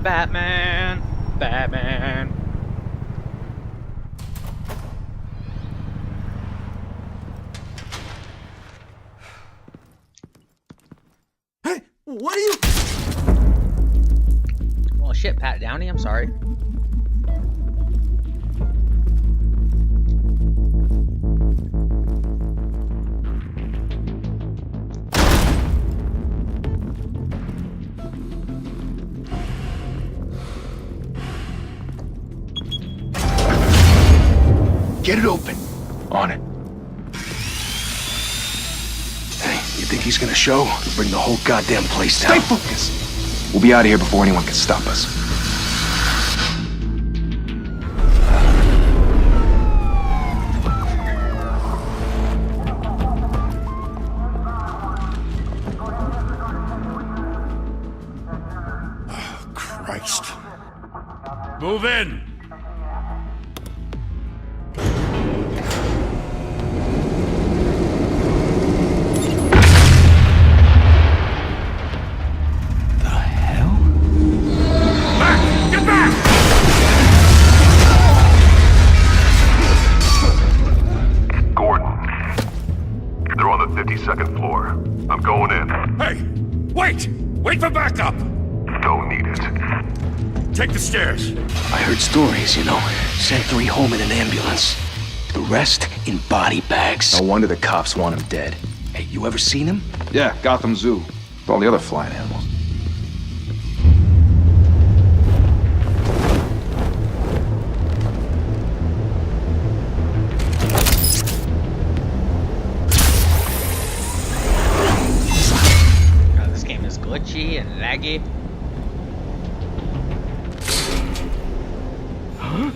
Batman! Batman! Hey, what are you? Well, shit, Pat Downey, I'm sorry. Get it open. On it. Hey, you think he's gonna show? He'll bring the whole goddamn place down. Stay focused! We'll be out of here before anyone can stop us. Oh, Christ. Move in! Second floor. I'm going in. Hey! Wait! Wait for backup! Don't need it. Take the stairs. I heard stories, you know. Sent 3 home in an ambulance. The rest in body bags. No wonder the cops want him dead. Hey, you ever seen him? Yeah, Gotham Zoo. With all the other flying animals. Glitchy and laggy. Huh?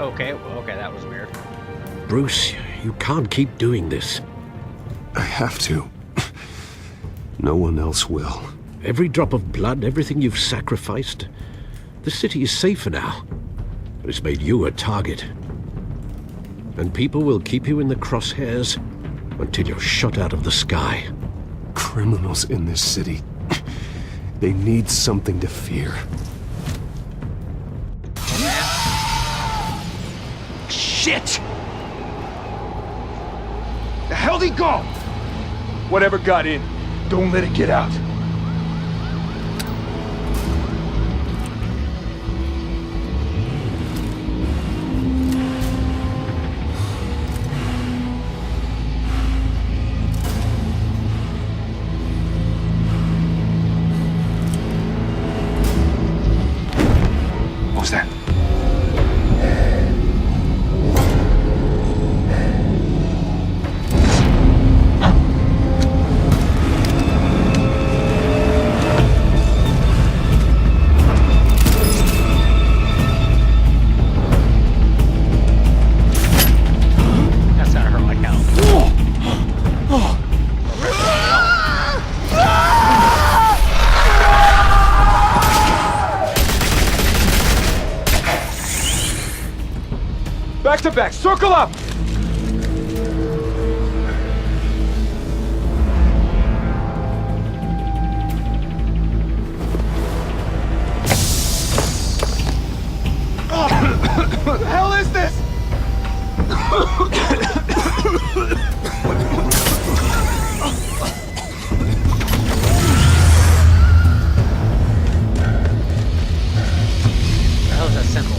Okay, that was weird. Bruce, you can't keep doing this. I have to. No one else will. Every drop of blood, everything you've sacrificed. The city is safer now. But it's made you a target. And people will keep you in the crosshairs until you're shot out of the sky. Criminals in this city. They need something to fear. Shit! The hell'd he go? Whatever got in, don't let it get out. What was that? Back to back, circle up! What the hell is this? The hell is that symbol?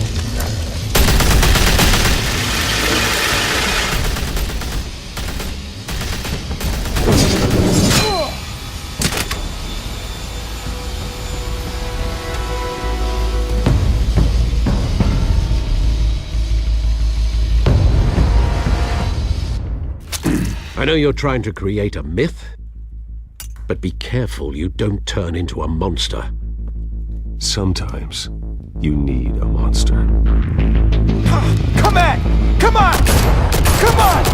I know you're trying to create a myth, but be careful you don't turn into a monster. Sometimes, You need a monster. Come on! Come on! Come on!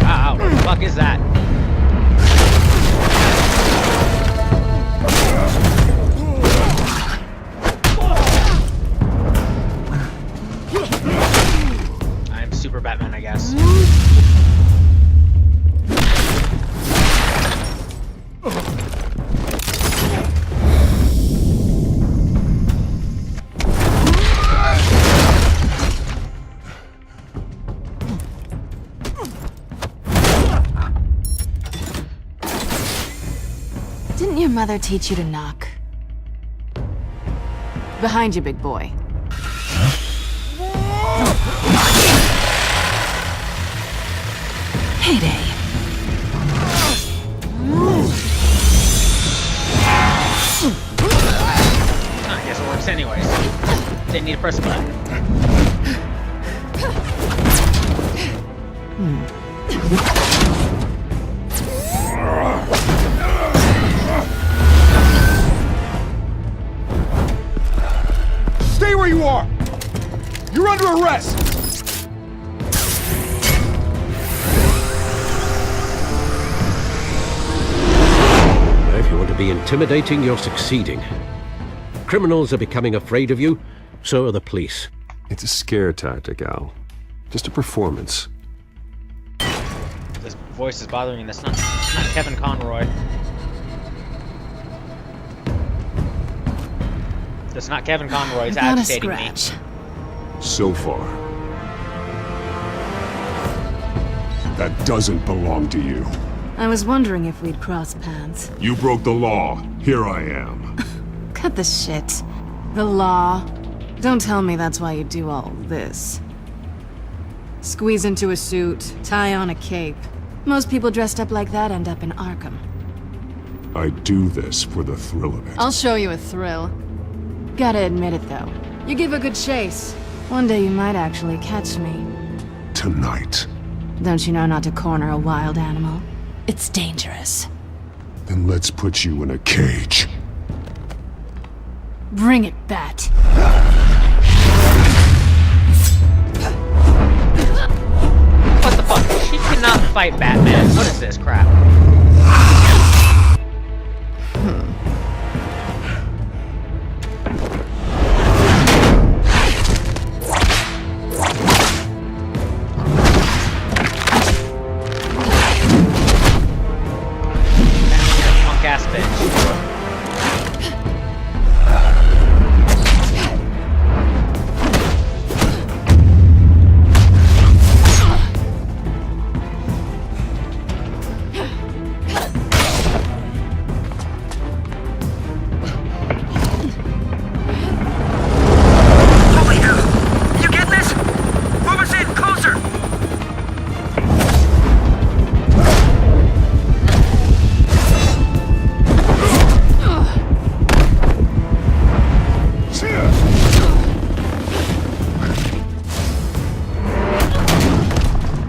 Wow, what the fuck is that? I'm Super Batman, I guess. Didn't your mother teach you to knock? Behind you, big boy. Heyday. I guess it works anyways. Didn't need to press a button. Stay where you are! You're under arrest! If you want to be intimidating, you're succeeding. Criminals are becoming afraid of you, so are the police. It's a scare tactic, Al. Just a performance. This voice is bothering me. That's not Kevin Conroy. That's not Kevin Conroy. He's Without a agitating me. scratch. So far. That doesn't belong to you. I was wondering if we'd cross paths. You broke the law. Here I am. Cut the shit. The law. Don't tell me that's why you do all this. Squeeze into a suit, tie on a cape. Most people dressed up like that end up in Arkham. I do this for the thrill of it. I'll show you a thrill. Gotta admit it, though. You give a good chase. One day you might actually catch me. Tonight. Don't you know not to corner a wild animal? It's dangerous. Then let's put you in a cage. Bring it, Bat. What the fuck? She cannot fight Batman. What is this crap? Punk ass bitch.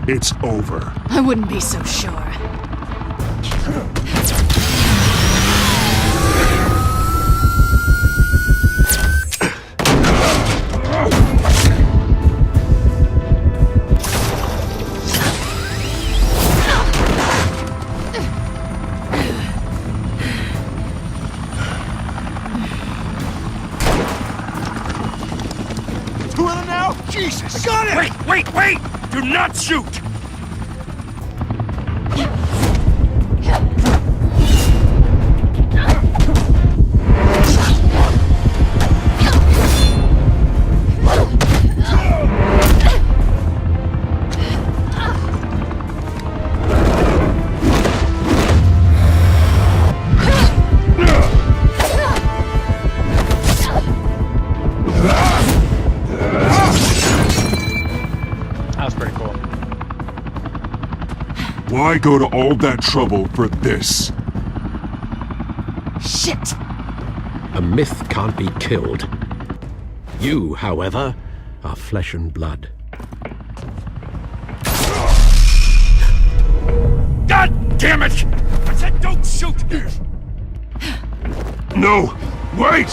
It's over. I wouldn't be so sure. Who in it now? Jesus! I got it! Wait! Do not shoot! That was pretty Very cool. Why go to all that trouble for this? Shit! A myth can't be killed. You, however, are flesh and blood. God damn it! I said don't shoot! No! Wait!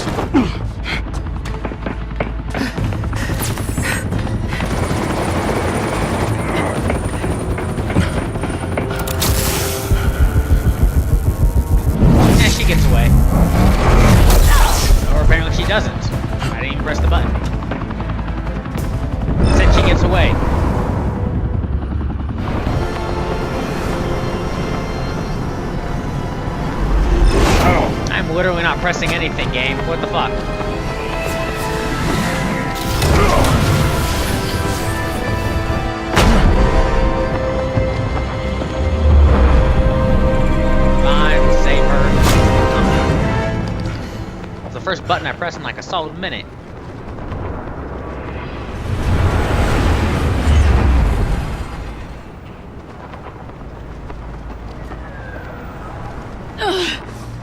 And she gets away. Or apparently she doesn't. I didn't even press the button. It said she gets away. I'm literally not pressing anything, game. What the fuck? Fine, save her. It's the first button I pressed in like a solid minute.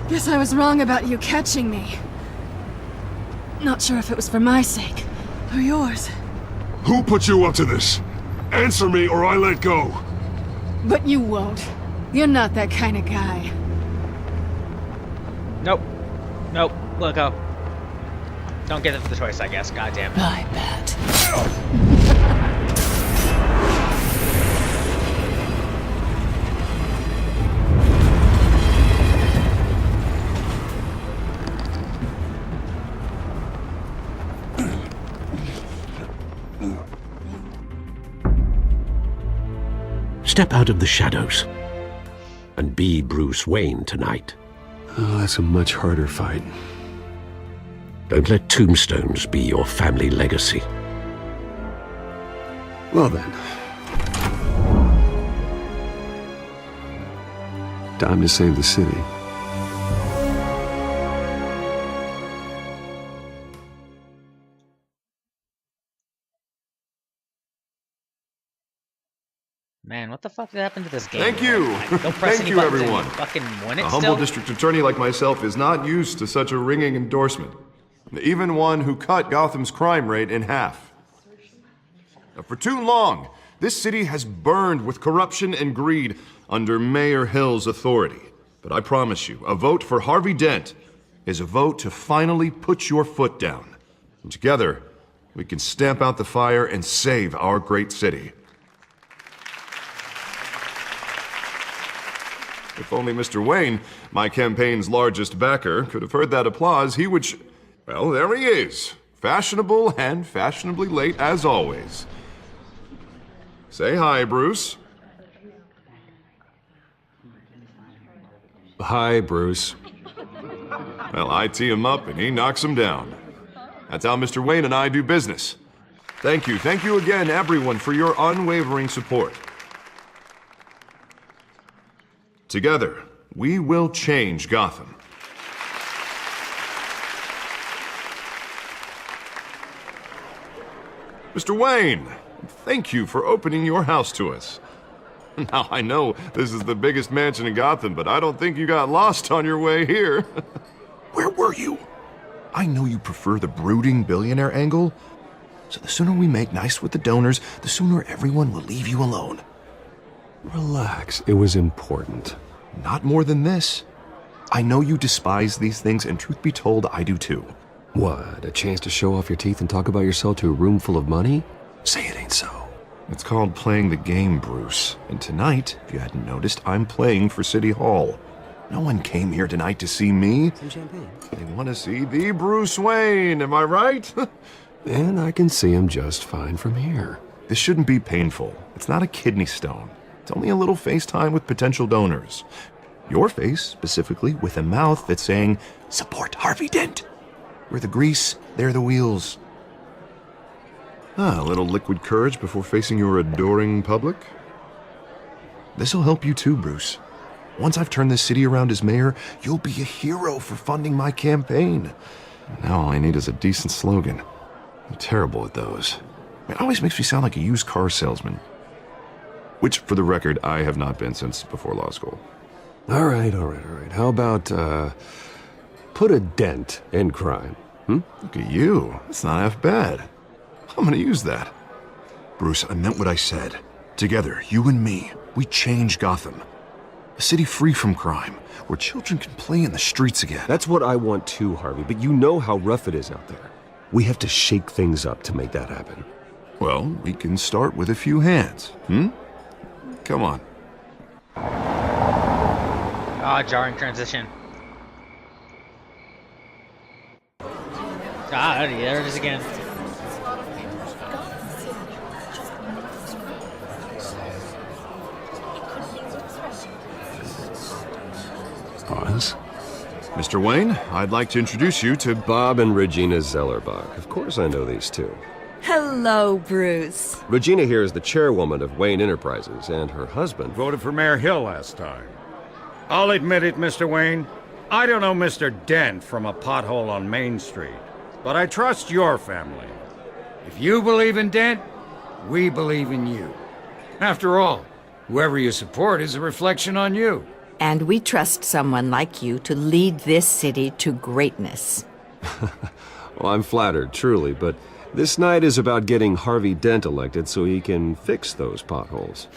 Guess I was wrong about you catching me. Not sure if it was for my sake or yours. Who put you up to this? Answer me or I let go. But you won't. You're not that kind of guy. Nope. Nope. Let go. Don't get the choice, I guess. Goddamn. I bet. Step out of the shadows and be Bruce Wayne tonight. Oh, that's a much harder fight. Don't let tombstones be your family legacy. Well then. Time to save the city. Man, what the fuck did happen to this game? Thank you. Like, don't press Thank any you, buttons and everyone. you fucking win it A humble still? district attorney like myself is not used to such a ringing endorsement. Even one who cut Gotham's crime rate in half. For too long, this city has burned with corruption and greed under Mayor Hill's authority. But I promise you, a vote for Harvey Dent is a vote to finally put your foot down. And together, we can stamp out the fire and save our great city. If only Mr. Wayne, my campaign's largest backer, could have heard that applause, he would well, there he is. Fashionable and fashionably late as always. Say hi, Bruce. Hi, Bruce. Well, I tee him up and he knocks him down. That's how Mr. Wayne and I do business. Thank you again, everyone, for your unwavering support. Together, we will change Gotham. Mr. Wayne, thank you for opening your house to us. Now, I know this is the biggest mansion in Gotham, but I don't think you got lost on your way here. Where were you? I know you prefer the brooding billionaire angle, so the sooner we make nice with the donors, the sooner everyone will leave you alone. Relax, it was important. Not more than this. I know you despise these things, and truth be told, I do too. What, a chance to show off your teeth and talk about yourself to a room full of money? Say it ain't so. It's called playing the game, Bruce. And tonight, if you hadn't noticed, I'm playing for City Hall. No one came here tonight to see me. Some champagne. They want to see the Bruce Wayne, am I right? And I can see him just fine from here. This shouldn't be painful. It's not a kidney stone. It's only a little FaceTime with potential donors. Your face, specifically, with a mouth that's saying, support Harvey Dent. We're the grease, they're the wheels. A little liquid courage before facing your adoring public. This'll help you too, Bruce. Once I've turned this city around as mayor, you'll be a hero for funding my campaign. Now all I need is a decent slogan. I'm terrible at those. It always makes me sound like a used car salesman. Which, for the record, I have not been since before law school. All right. How about, put a dent in crime? Look at you. That's not half bad. I'm gonna use that. Bruce, I meant what I said. Together, you and me, we change Gotham. A city free from crime, where children can play in the streets again. That's what I want too, Harvey, but you know how rough it is out there. We have to shake things up to make that happen. Well, we can start with a few hands, Come on. Ah, jarring transition. Ah, there it is again. Pause. Mr. Wayne, I'd like to introduce you to Bob and Regina Zellerbach. Of course I know these two. Hello, Bruce. Regina here is the chairwoman of Wayne Enterprises, and her husband... Voted for Mayor Hill last time. I'll admit it, Mr. Wayne. I don't know Mr. Dent from a pothole on Main Street, but I trust your family. If you believe in Dent, we believe in you. After all, whoever you support is a reflection on you. And we trust someone like you to lead this city to greatness. Well, I'm flattered, truly, but this night is about getting Harvey Dent elected so he can fix those potholes.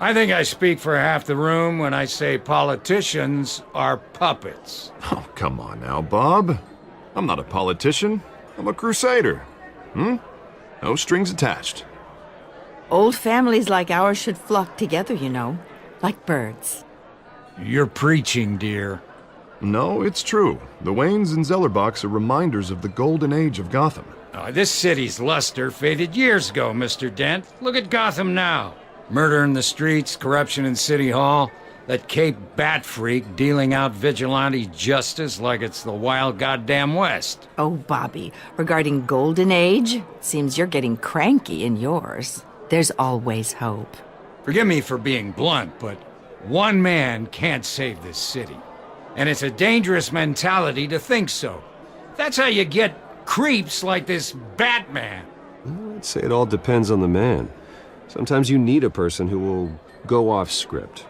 I think I speak for half the room when I say politicians are puppets. Oh, come on now, Bob. I'm not a politician. I'm a crusader. No strings attached. Old families like ours should flock together, you know, like birds. You're preaching, dear. No, it's true. The Waynes and Zellerbachs are reminders of the golden age of Gotham. This city's luster faded years ago, Mr. Dent. Look at Gotham now. Murder in the streets, corruption in City Hall, that Cape Bat freak dealing out vigilante justice like it's the wild goddamn West. Oh, Bobby, regarding Golden Age, seems you're getting cranky in yours. There's always hope. Forgive me for being blunt, but one man can't save this city. And it's a dangerous mentality to think so. That's how you get creeps like this Batman. I'd say it all depends on the man. Sometimes you need a person who will go off script.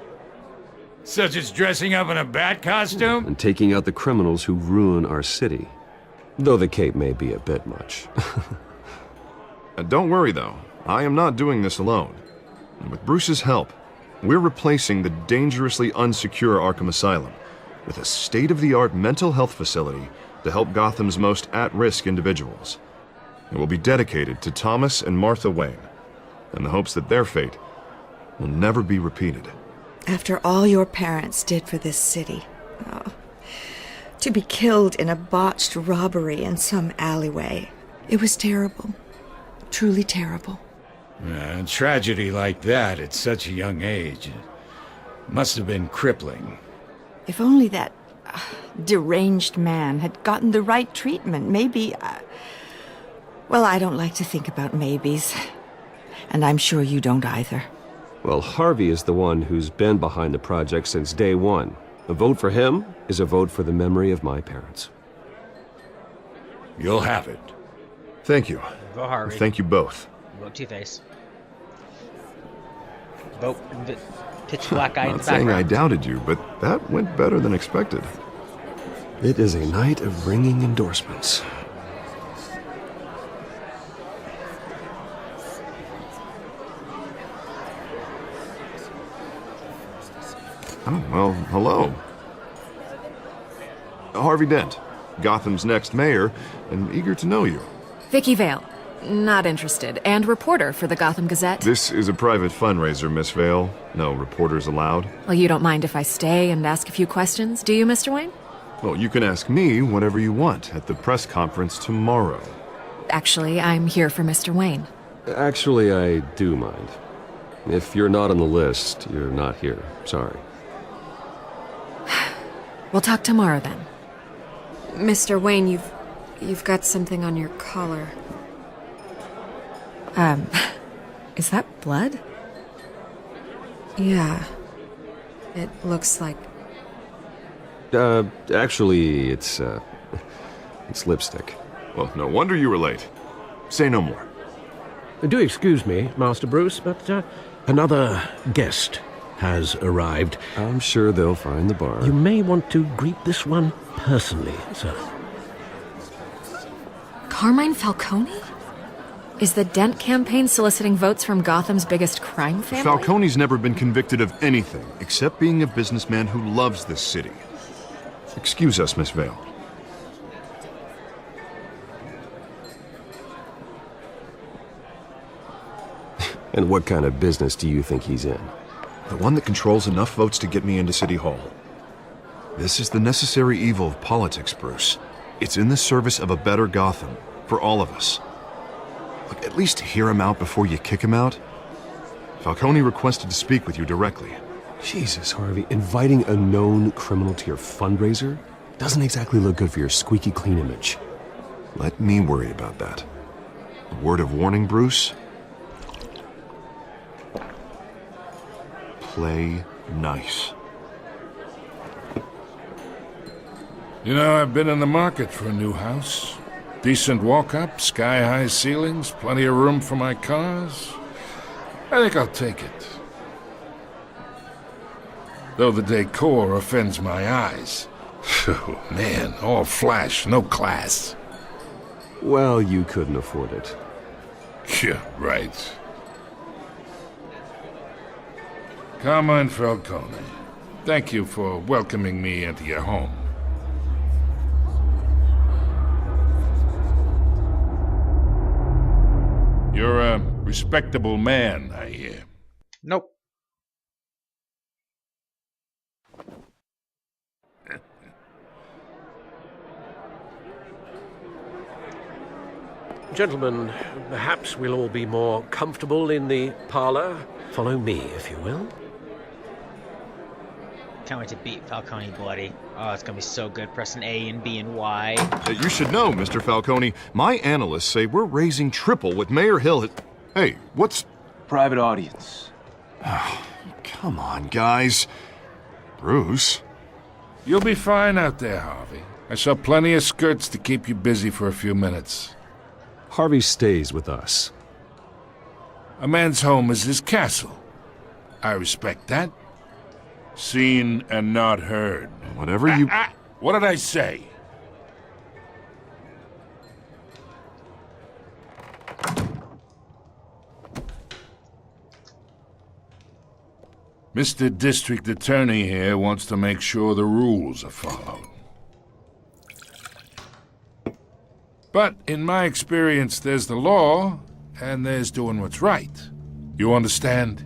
Such as dressing up in a bat costume? And taking out the criminals who ruin our city. Though the cape may be a bit much. Don't worry, though. I am not doing this alone. And with Bruce's help, we're replacing the dangerously unsecure Arkham Asylum with a state-of-the-art mental health facility to help Gotham's most at-risk individuals. It will be dedicated to Thomas and Martha Wayne, in the hopes that their fate will never be repeated. After all your parents did for this city, to be killed in a botched robbery in some alleyway, it was terrible. Truly terrible. A tragedy like that at such a young age must have been crippling. If only that deranged man had gotten the right treatment, maybe... well, I don't like to think about maybes. And I'm sure you don't either. Well, Harvey is the one who's been behind the project since day one. A vote for him is a vote for the memory of my parents. You'll have it. Thank you. Vote Harvey. Thank you both. Vote Two-Face. Vote pitch black guy in the Not saying I background. doubted you, but that went better than expected. It is a night of ringing endorsements. Oh, well, hello. Harvey Dent, Gotham's next mayor, and eager to know you. Vicky Vale. Not interested. And reporter for the Gotham Gazette. This is a private fundraiser, Miss Vale. No reporters allowed. Well, you don't mind if I stay and ask a few questions, do you, Mr. Wayne? Well, you can ask me whatever you want at the press conference tomorrow. Actually, I'm here for Mr. Wayne. Actually, I do mind. If you're not on the list, you're not here. Sorry. We'll talk tomorrow then. Mr. Wayne, you've got something on your collar. Is that blood? Yeah. It looks like... Actually, it's lipstick. Well, no wonder you were late. Say no more. Do excuse me, Master Bruce, but another guest has arrived. I'm sure they'll find the bar. You may want to greet this one personally, sir. Carmine Falcone? Is the Dent campaign soliciting votes from Gotham's biggest crime family? Falcone's never been convicted of anything except being a businessman who loves this city. Excuse us, Miss Vale. And what kind of business do you think he's in? The one that controls enough votes to get me into City Hall. This is the necessary evil of politics, Bruce. It's in the service of a better Gotham, for all of us. Look, at least hear him out before you kick him out. Falcone requested to speak with you directly. Jesus, Harvey, inviting a known criminal to your fundraiser doesn't exactly look good for your squeaky clean image. Let me worry about that. A word of warning, Bruce? Play nice. You know, I've been in the market for a new house. Decent walk-up, sky-high ceilings, plenty of room for my cars. I think I'll take it. Though the decor offends my eyes. Oh, man, all flash, no class. Well, you couldn't afford it. Yeah, right. Carmine Falcone, thank you for welcoming me into your home. You're a respectable man, I hear. Nope. Gentlemen, perhaps we'll all be more comfortable in the parlor. Follow me, if you will. Can't wait to beat Falcone bloody. Oh, it's gonna be so good pressing A and B and Y. You should know, Mr. Falcone, my analysts say we're raising triple what Mayor Hill had... Hey, what's... Private audience. Come on, guys. Bruce? You'll be fine out there, Harvey. I saw plenty of skirts to keep you busy for a few minutes. Harvey stays with us. A man's home is his castle. I respect that. Seen and not heard. Whatever you... What did I say? Mr. District Attorney here wants to make sure the rules are followed. But in my experience, there's the law, and there's doing what's right. You understand?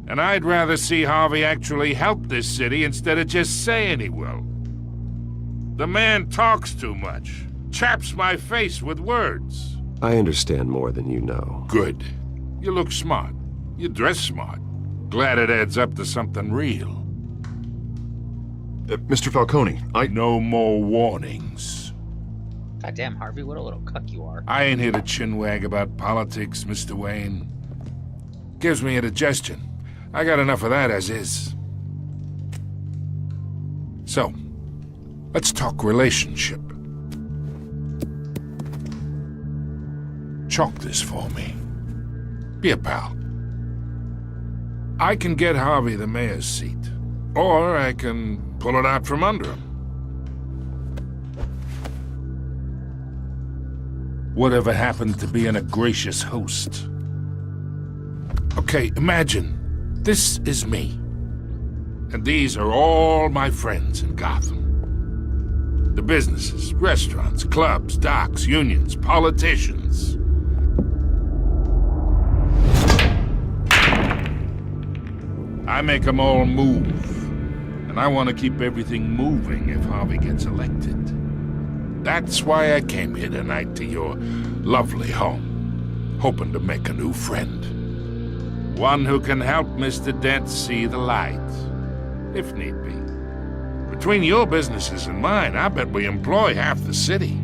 And I'd rather see Harvey actually help this city instead of just saying he will. The man talks too much, chaps my face with words. I understand more than you know. Good. You look smart. You dress smart. Glad it adds up to something real. Mr. Falcone, No more warnings. Goddamn, Harvey, what a little cuck you are. I ain't here to chinwag about politics, Mr. Wayne. Gives me indigestion. I got enough of that as is. So, let's talk relationship. Chalk this for me. Be a pal. I can get Harvey the mayor's seat, or I can pull it out from under him. Whatever happened to being a gracious host? Okay, imagine, this is me. And these are all my friends in Gotham. The businesses, restaurants, clubs, docks, unions, politicians. I make them all move. And I want to keep everything moving if Harvey gets elected. That's why I came here tonight to your lovely home, hoping to make a new friend. One who can help Mr. Dent see the light, if need be. Between your businesses and mine, I bet we employ half the city.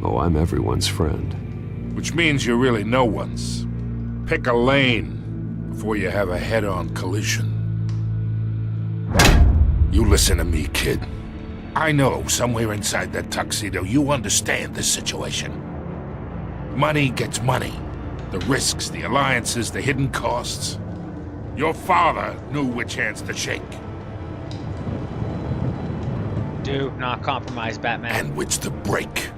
Oh, I'm everyone's friend. Which means you're really no one's. Pick a lane before you have a head-on collision. You listen to me, kid. I know somewhere inside that tuxedo you understand this situation. Money gets money. The risks, the alliances, the hidden costs. Your father knew which hands to shake. Do not compromise, Batman. And which to break.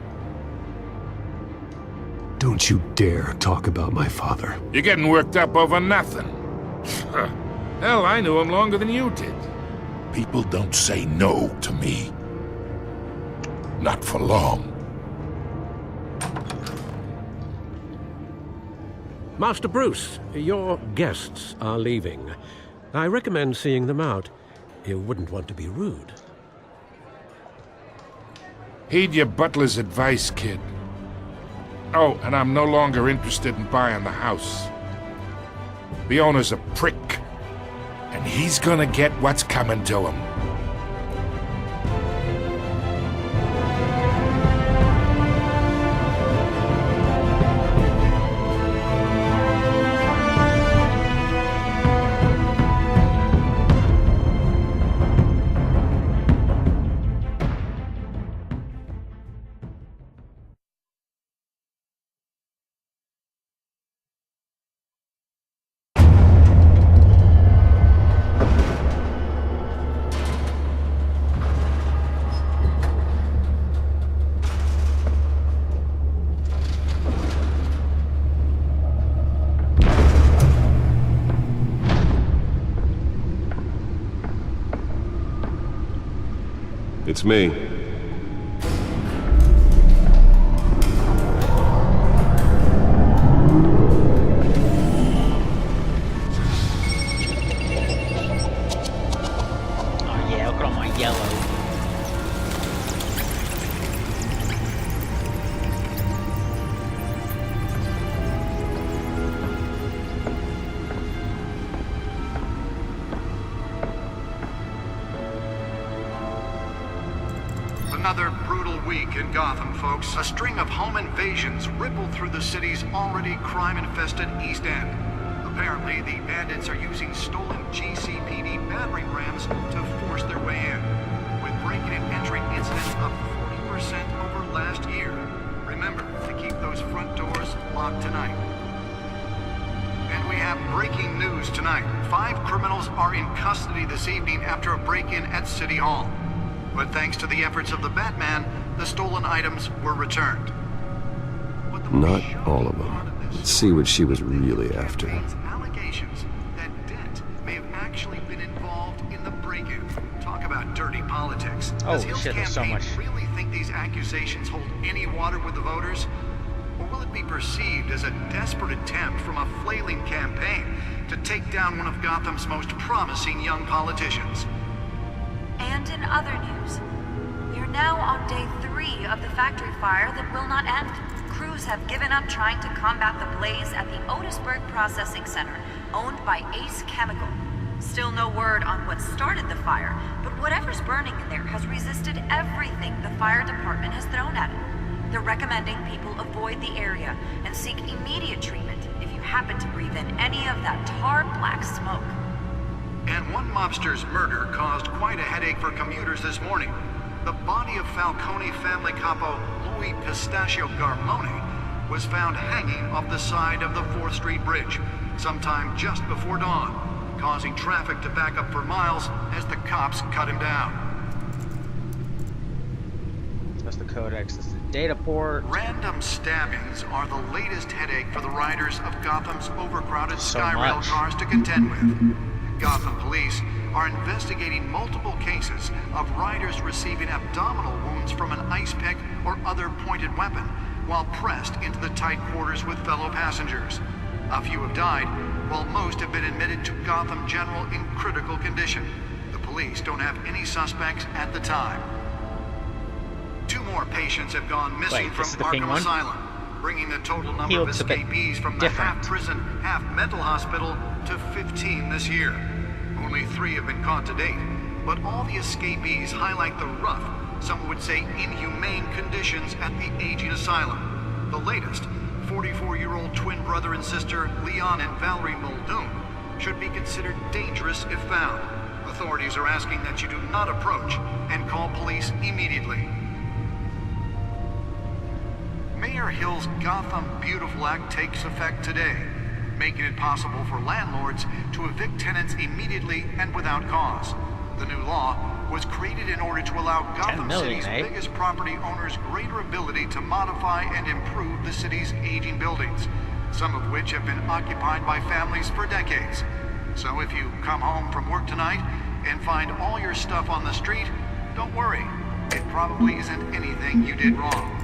Don't you dare talk about my father. You're getting worked up over nothing. Hell, I knew him longer than you did. People don't say no to me. Not for long. Master Bruce, your guests are leaving. I recommend seeing them out. You wouldn't want to be rude. Heed your butler's advice, kid. Oh, and I'm no longer interested in buying the house. The owner's a prick, and he's gonna get what's coming to him. It's me. Oh yeah, look at all my yellow. Another brutal week in Gotham, folks. A string of home invasions rippled through the city's already crime-infested East End. Apparently, the bandits are using stolen GCPD battering rams to force their way in, with break-in and entry incidents up 40% over last year. Remember to keep those front doors locked tonight. And we have breaking news tonight. 5 criminals are in custody this evening after a break-in at City Hall. But thanks to the efforts of the Batman, the stolen items were returned. Not all of them. Let's see what she was really after. Allegations that Dent may have actually been involved in the break-in. Talk about dirty politics. Does Hill's shit, there's so campaign much. really think these accusations hold any water with the voters? Or will it be perceived as a desperate attempt from a flailing campaign to take down one of Gotham's most promising young politicians? And in other news, you're now on day 3 of the factory fire that will not end. Crews have given up trying to combat the blaze at the Otisburg Processing Center, owned by Ace Chemical. Still no word on what started the fire, but whatever's burning in there has resisted everything the fire department has thrown at it. They're recommending people avoid the area and seek immediate treatment if you happen to breathe in any of that tar black smoke. And one mobster's murder caused quite a headache for commuters this morning. The body of Falcone family capo Louis Pistachio Garmone was found hanging off the side of the 4th Street Bridge sometime just before dawn, causing traffic to back up for miles as the cops cut him down. That's the codex, that's the data port. Random stabbings are the latest headache for the riders of Gotham's overcrowded Skyrail cars to contend with. Gotham police are investigating multiple cases of riders receiving abdominal wounds from an ice pick or other pointed weapon while pressed into the tight quarters with fellow passengers. A few have died, while most have been admitted to Gotham General in critical condition. The police don't have any suspects at the time. 2 more patients have gone missing from Arkham Asylum, bringing the total number of escapees from the half-prison, half-mental hospital to 15 this year. Only 3 have been caught to date, but all the escapees highlight the rough, some would say inhumane conditions at the aging asylum. The latest, 44-year-old twin brother and sister Leon and Valerie Muldoon, should be considered dangerous if found. Authorities are asking that you do not approach and call police immediately. Mayor Hill's Gotham Beautiful Act takes effect today, making it possible for landlords to evict tenants immediately and without cause. The new law was created in order to allow Gotham City's biggest property owners greater ability to modify and improve the city's aging buildings, some of which have been occupied by families for decades. So if you come home from work tonight and find all your stuff on the street, don't worry. It probably isn't anything you did wrong.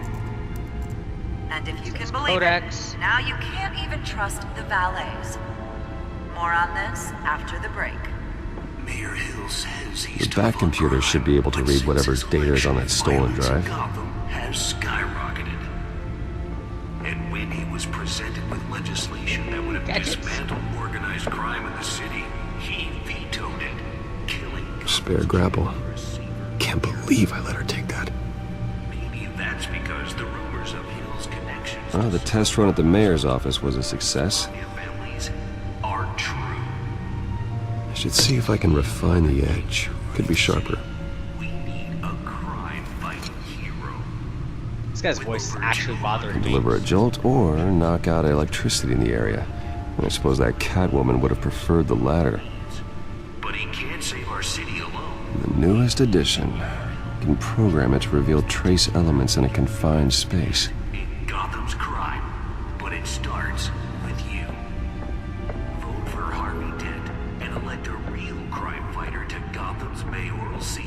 And if you can believe it, now you can't even trust the valets. More on this after the break. Mayor Hill says The back computer should be able to read whatever data is on that stolen drive. Gotham has skyrocketed. And when he was presented with legislation that would have dismantled organized crime in the city, he vetoed it, killing Spare grapple. Can't believe I let her take that. Maybe that's because the rumors of Hill's connections Oh, the test run at the mayor's office was a success. families are true. I should see if I can refine the edge. Could be sharper. This guy's voice is actually bothering me. Deliver a jolt or knock out electricity in the area. And I suppose that Catwoman would have preferred the latter. But he can't save our city alone. The newest addition. You can program it to reveal trace elements in a confined space. Gotham's crime, but it starts with you. Vote for Harvey Dent and elect a real crime fighter to Gotham's mayoral seat.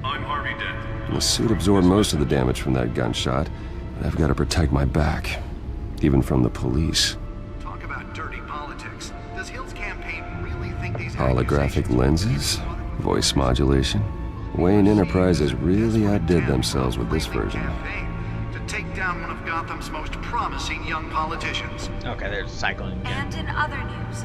I'm Harvey Dent. The suit absorbed most of the damage from that gunshot, but I've got to protect my back, even from the police. Talk about dirty politics. Does Hill's campaign really think these Holographic lenses, voice modulation. Wayne Enterprises really outdid themselves with this version. to take down one of Gotham's most promising young politicians? Okay, they're cycling again. And in other news,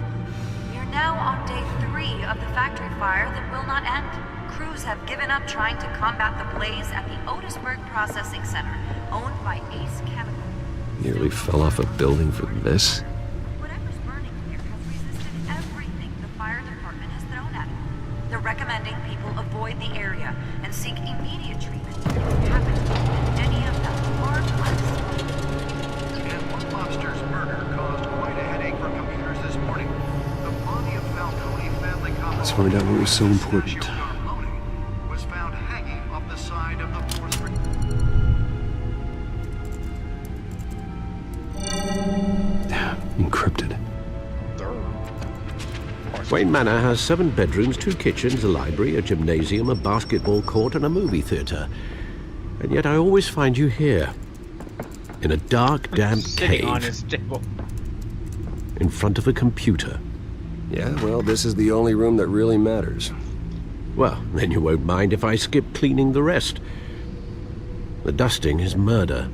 we're now on day 3 of the factory fire that will not end. Crews have given up trying to combat the blaze at the Otisburg Processing Center, owned by Ace Chemical. Nearly fell off a building for this? Whatever's burning here has resisted everything the fire department has thrown at it. They're recommending people avoid the area and seek immediate treatment if it happens, and any of them are blessed. And one lobster's murder caused quite a headache for computers this morning. The body of Falcone family couple Let's find out what was so important. was found hanging off the side of the 4th Street. Encrypted. Wayne Manor has 7 bedrooms, 2 kitchens, a library, a gymnasium, a basketball court, and a movie theater. And yet I always find you here, in a dark, damp Sitting on cave, his table. in front of a computer. Yeah, well, this is the only room that really matters. Well, then you won't mind if I skip cleaning the rest. The dusting is murder.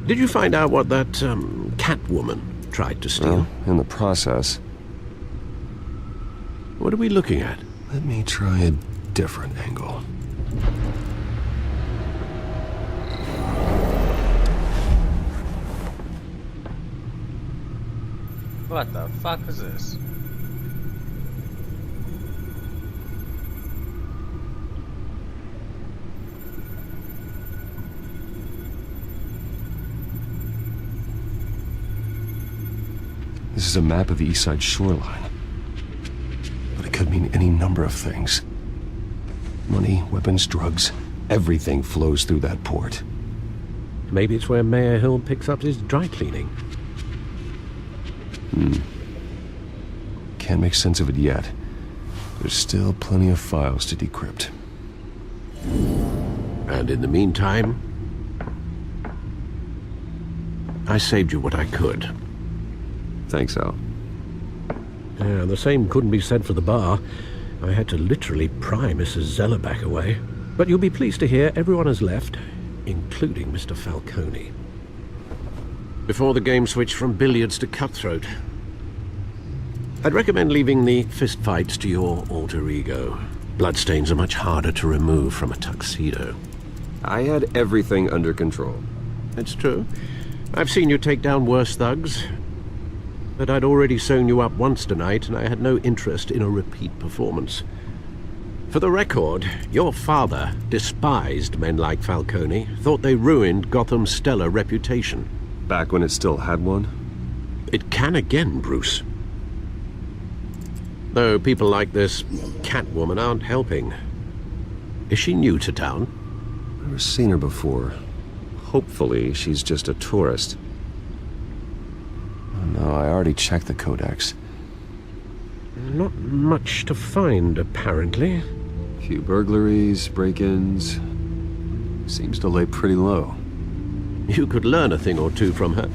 Did you find out what that, Catwoman tried to steal? Well, in the process. What are we looking at? Let me try a different angle. What the fuck is this? This is a map of the East Side shoreline. But it could mean any number of things. Money, weapons, drugs, everything flows through that port. Maybe it's where Mayor Hill picks up his dry cleaning. Can't make sense of it yet. There's still plenty of files to decrypt. And in the meantime, I saved you what I could. Thanks, Al. Yeah, the same couldn't be said for the bar. I had to literally pry Mrs. Zellerback away. But you'll be pleased to hear everyone has left, including Mr. Falcone. Before the game switched from billiards to cutthroat. I'd recommend leaving the fistfights to your alter ego. Bloodstains are much harder to remove from a tuxedo. I had everything under control. It's true. I've seen you take down worse thugs. But I'd already sewn you up once tonight, and I had no interest in a repeat performance. For the record, your father despised men like Falcone, thought they ruined Gotham's stellar reputation. Back when it still had one? It can again, Bruce. Though people like this Catwoman aren't helping. Is she new to town? Never seen her before. Hopefully, she's just a tourist. Oh, no, I already checked the codex. Not much to find, apparently. Few burglaries, break-ins. Seems to lay pretty low. You could learn a thing or two from her.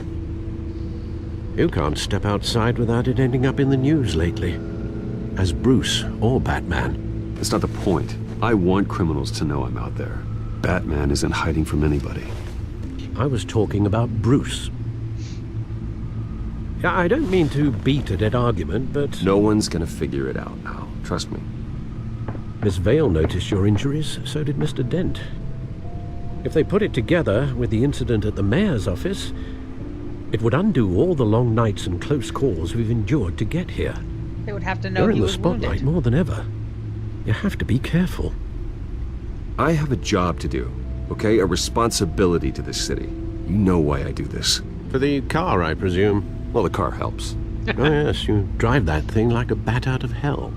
You can't step outside without it ending up in the news lately. As Bruce or Batman. That's not the point. I want criminals to know I'm out there. Batman isn't hiding from anybody. I was talking about Bruce. I don't mean to beat a dead argument, but... No one's gonna figure it out now. Trust me. Miss Vale noticed your injuries, so did Mr. Dent. If they put it together with the incident at the mayor's office, it would undo all the long nights and close calls we've endured to get here. They would have to know You're he in the was spotlight wounded. more than ever. You have to be careful. I have a job to do, okay? A responsibility to this city. You know why I do this. For the car, I presume. Well, the car helps. Oh yes, you drive that thing like a bat out of hell.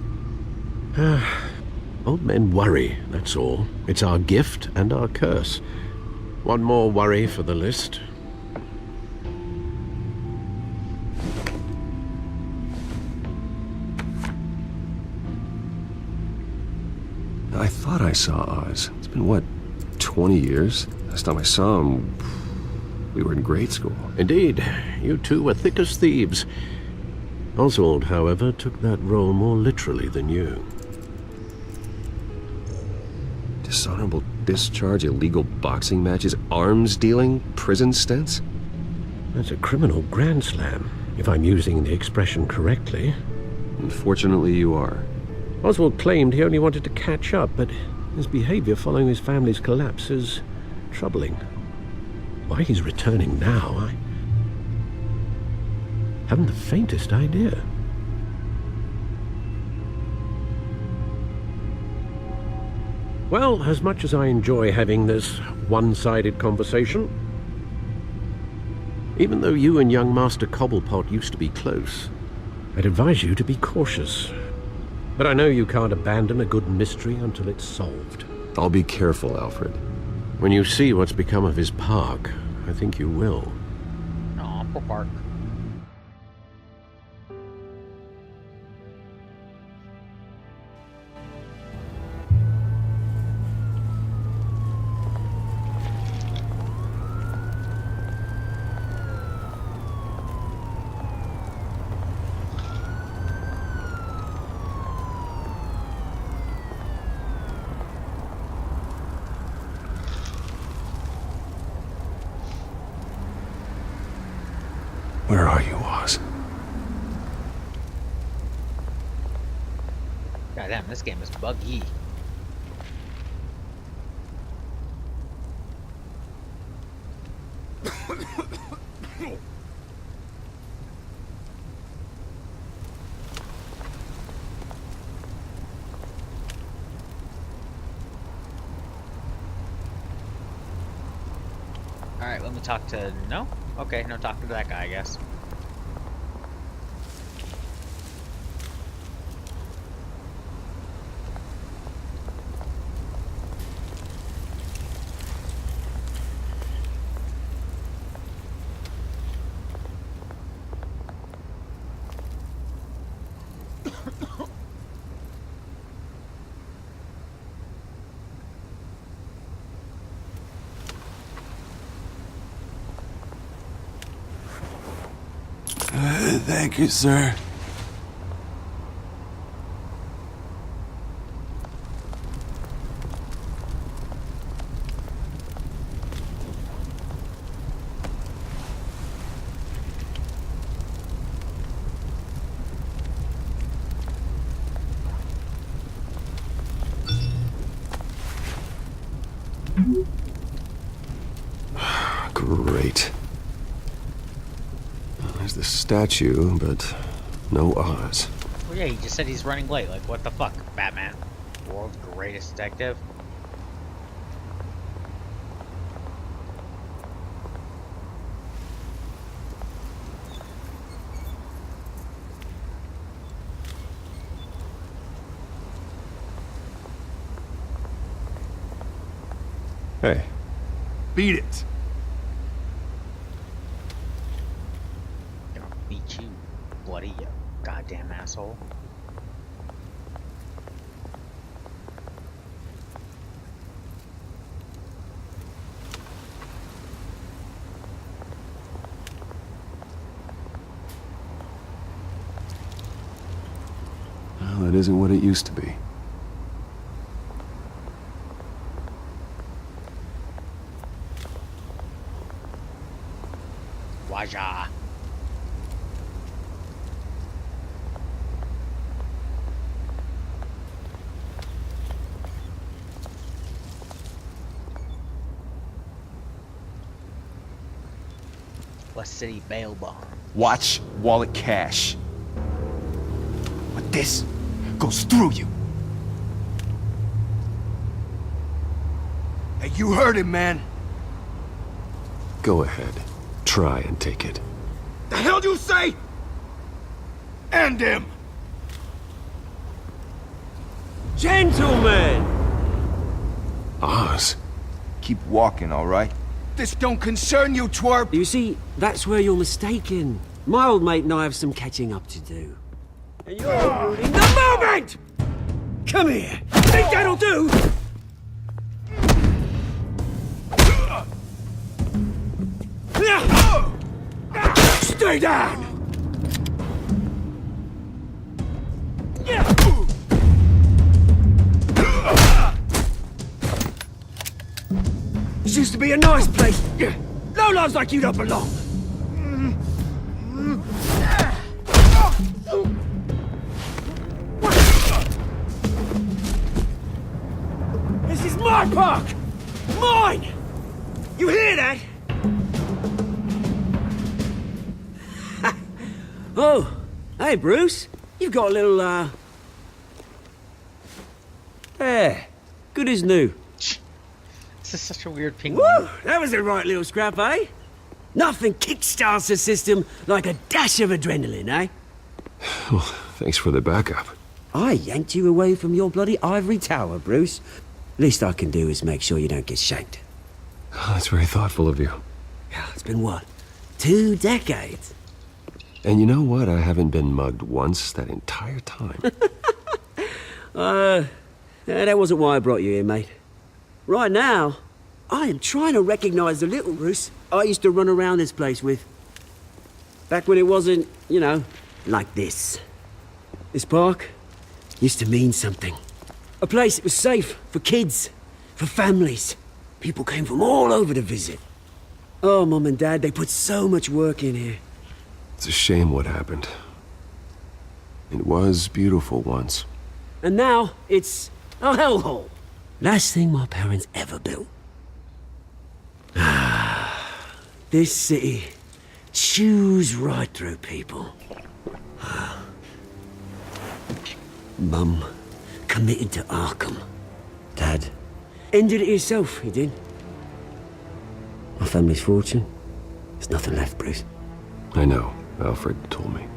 Old men worry, that's all. It's our gift and our curse. One more worry for the list. I thought I saw Oz. It's been, what, 20 years? Last time I saw him, we were in grade school. Indeed, you two were thick as thieves. Oswald, however, took that role more literally than you. Dishonorable discharge, illegal boxing matches, arms dealing, prison stints? That's a criminal grand slam, if I'm using the expression correctly. Unfortunately, you are. Oswald claimed he only wanted to catch up, but his behavior following his family's collapse is troubling. Why he's returning now, I haven't the faintest idea. Well, as much as I enjoy having this one-sided conversation, even though you and young Master Cobblepot used to be close, I'd advise you to be cautious. But I know you can't abandon a good mystery until it's solved. I'll be careful, Alfred. When you see what's become of his park, I think you will. Aw, poor Park. Where are you, Oz? Goddamn, this game is buggy. Alright, let me talk to... No? Okay, no talking to that guy, I guess. Thank you, sir. Great. There's the statue, but no Oz. Well, yeah, he just said he's running late. Like, what the fuck, Batman? World's greatest detective. Hey. Beat it. Gonna beat you, bloody you goddamn asshole. Well, that isn't what it used to be. Waja. West City bail bond. Watch wallet cash. But this goes through you. Hey, you heard him, man. Go ahead. Try and take it. The hell do you say? End him! Gentlemen! Oz. Keep walking, all right? This don't concern you, twerp! You see, that's where you're mistaken. My old mate and I have some catching up to do. And you're ruining the moment! Come here! Think that'll do? Stay down! This used to be a nice place. Lowlifes like you don't belong. This is my park! Mine! You hear that? Oh, hey, Bruce. You've got a little, There. Good as new. This is such a weird ping. Woo! That was a right little scrap, eh? Nothing kickstarts the system like a dash of adrenaline, eh? Well, thanks for the backup. I yanked you away from your bloody ivory tower, Bruce. Least I can do is make sure you don't get shanked. Oh, that's very thoughtful of you. Yeah, it's been what? 2 decades? And you know what? I haven't been mugged once that entire time. That wasn't why I brought you here, mate. Right now, I am trying to recognize the little Bruce I used to run around this place with. Back when it wasn't, you know, like this. This park used to mean something. A place that was safe for kids, for families. People came from all over to visit. Oh, Mum and Dad, they put so much work in here. It's a shame what happened. It was beautiful once. And now, it's a hellhole. Last thing my parents ever built. This city chews right through people. Mum committed to Arkham. Dad ended it himself, he did. My family's fortune, there's nothing left, Bruce. I know. Alfred told me.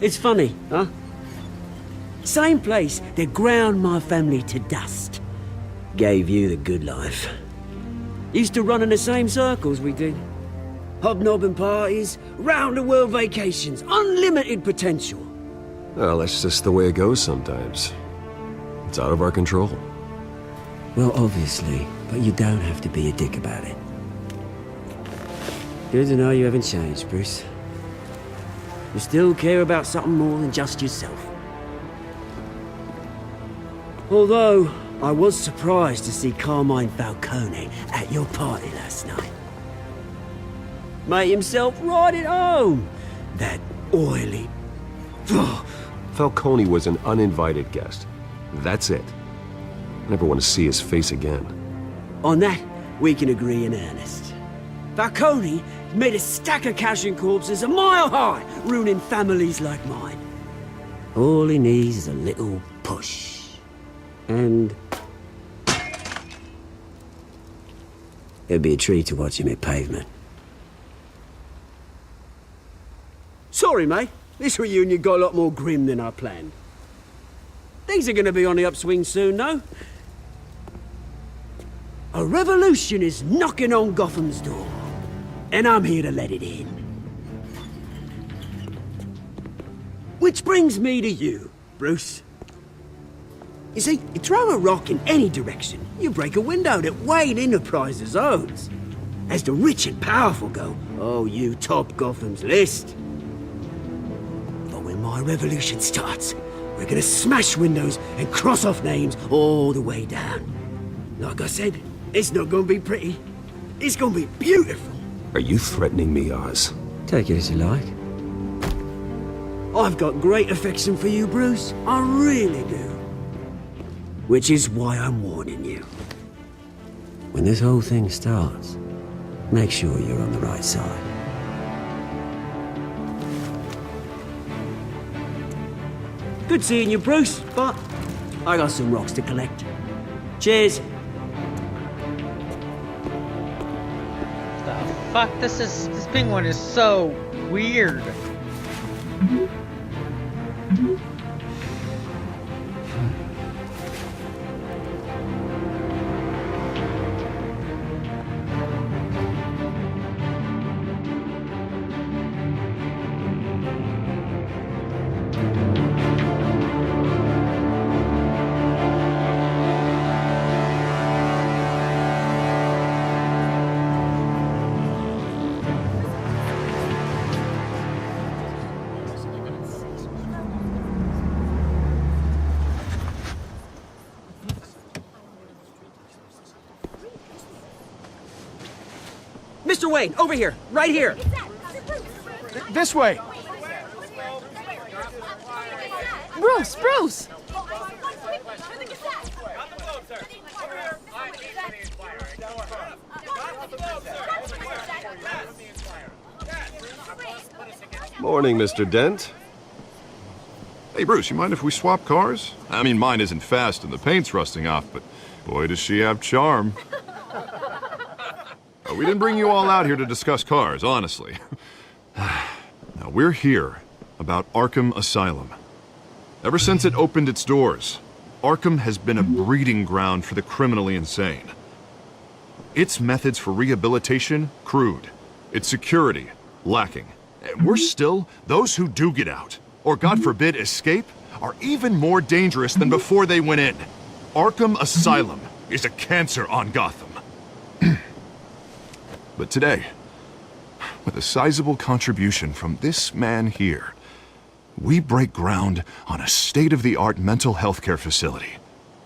It's funny, huh? Same place that ground my family to dust. Gave you the good life. Used to run in the same circles we did. Hobnobbing parties, round-the-world vacations, unlimited potential. Well, that's just the way it goes sometimes. It's out of our control. Well, obviously, but you don't have to be a dick about it. Good to know you haven't changed, Bruce. You still care about something more than just yourself. Although, I was surprised to see Carmine Falcone at your party last night. Made himself right at home. That oily... Falcone was an uninvited guest. That's it. I never want to see his face again. On that, we can agree in earnest. Falcone made a stack of cash and corpses a mile high, ruining families like mine. All he needs is a little push. And... it'd be a treat to watch him hit pavement. Sorry, mate. This reunion got a lot more grim than I planned. Things are gonna be on the upswing soon, though. A revolution is knocking on Gotham's door. And I'm here to let it in. Which brings me to you, Bruce. You see, you throw a rock in any direction, you break a window that Wayne Enterprises owns. As the rich and powerful go, oh, you top Gotham's list. But when my revolution starts, we're gonna smash windows and cross off names all the way down. Like I said, it's not gonna be pretty. It's gonna be beautiful. Are you threatening me, Oz? Take it as you like. I've got great affection for you, Bruce. I really do. Which is why I'm warning you. When this whole thing starts, make sure you're on the right side. Good seeing you, Bruce, but I got some rocks to collect. Cheers. The fuck? This penguin is so weird. Mr. Wayne, over here, right here. This way. Bruce! Morning, Mr. Dent. Hey, Bruce, you mind if we swap cars? I mean, mine isn't fast and the paint's rusting off, but boy, does she have charm. We didn't bring you all out here to discuss cars, honestly. Now, we're here about Arkham Asylum. Ever since it opened its doors, Arkham has been a breeding ground for the criminally insane. Its methods for rehabilitation, crude. Its security, lacking. And worse still, those who do get out, or God forbid escape, are even more dangerous than before they went in. Arkham Asylum is a cancer on Gotham. But today, with a sizable contribution from this man here, we break ground on a state-of-the-art mental health care facility.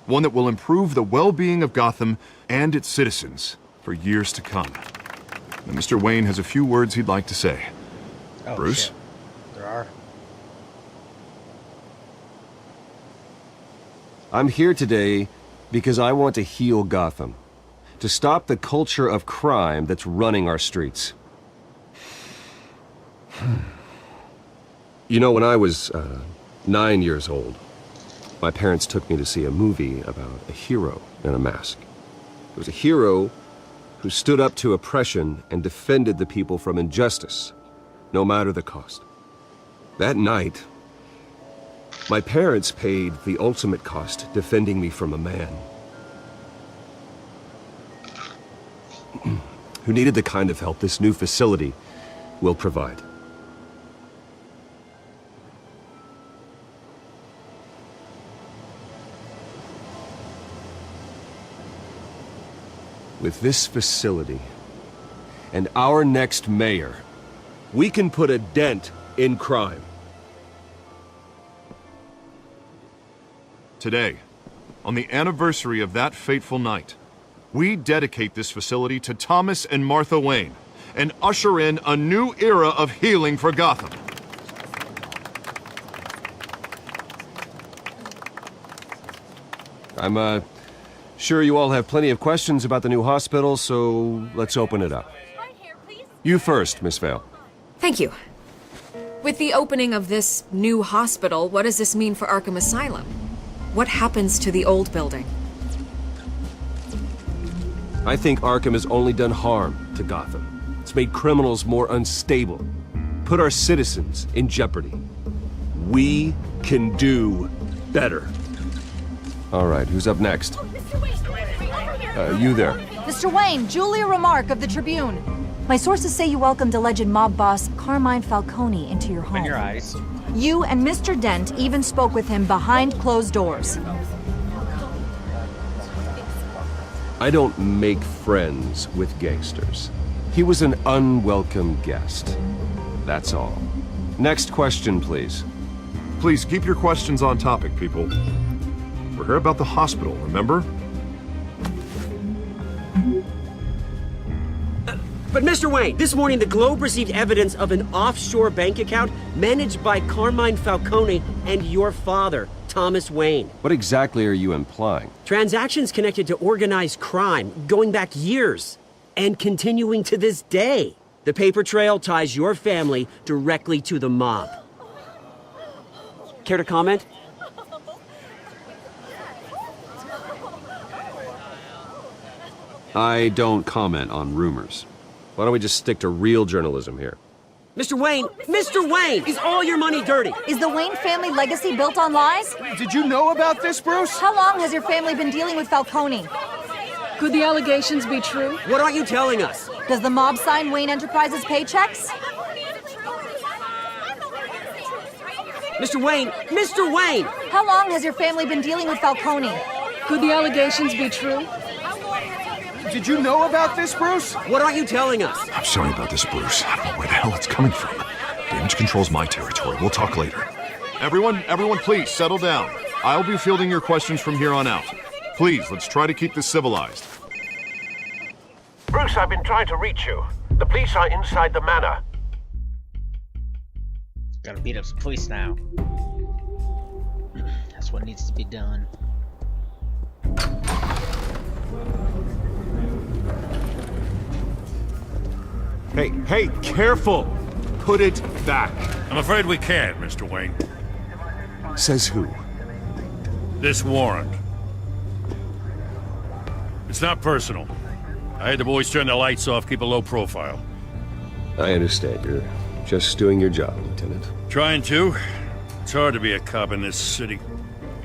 One that will improve the well-being of Gotham and its citizens for years to come. And Mr. Wayne has a few words he'd like to say. Oh, Bruce? Shit. There are. I'm here today because I want to heal Gotham. To stop the culture of crime that's running our streets. You know, when I was 9 years old, my parents took me to see a movie about a hero in a mask. It was a hero who stood up to oppression and defended the people from injustice, no matter the cost. That night, my parents paid the ultimate cost defending me from a man who needed the kind of help this new facility will provide. With this facility and our next mayor, we can put a dent in crime. Today, on the anniversary of that fateful night, we dedicate this facility to Thomas and Martha Wayne and usher in a new era of healing for Gotham. I'm sure you all have plenty of questions about the new hospital, so let's open it up. You first, Miss Vale. Thank you. With the opening of this new hospital, what does this mean for Arkham Asylum? What happens to the old building? I think Arkham has only done harm to Gotham. It's made criminals more unstable, put our citizens in jeopardy. We can do better. All right, who's up next? You there. Mr. Wayne, Julia Remark of the Tribune. My sources say you welcomed alleged mob boss Carmine Falcone into your home. Open your eyes. You and Mr. Dent even spoke with him behind closed doors. I don't make friends with gangsters. He was an unwelcome guest. That's all. Next question, please. Please keep your questions on topic, people. We're here about the hospital, remember? But Mr. Wayne, this morning the Globe received evidence of an offshore bank account managed by Carmine Falcone and your father, Thomas Wayne. What exactly are you implying? Transactions connected to organized crime going back years and continuing to this day. The paper trail ties your family directly to the mob. Care to comment? I don't comment on rumors. Why don't we just stick to real journalism here? Mr. Wayne, is all your money dirty? Is the Wayne family legacy built on lies? Did you know about this, Bruce? How long has your family been dealing with Falcone? Could the allegations be true? What aren't you telling us? Does the mob sign Wayne Enterprises paychecks? Mr. Wayne! How long has your family been dealing with Falcone? Could the allegations be true? Did you know about this, Bruce? What aren't you telling us? I'm sorry about this, Bruce. I don't know where the hell it's coming from. Damage control's my territory. We'll talk later. Everyone, please, settle down. I'll be fielding your questions from here on out. Please, let's try to keep this civilized. Bruce, I've been trying to reach you. The police are inside the manor. Gotta beat up some police now. That's what needs to be done. Hey, careful! Put it back. I'm afraid we can't, Mr. Wayne. Says who? This warrant. It's not personal. I had the boys turn the lights off, keep a low profile. I understand. You're just doing your job, Lieutenant. Trying to. It's hard to be a cop in this city.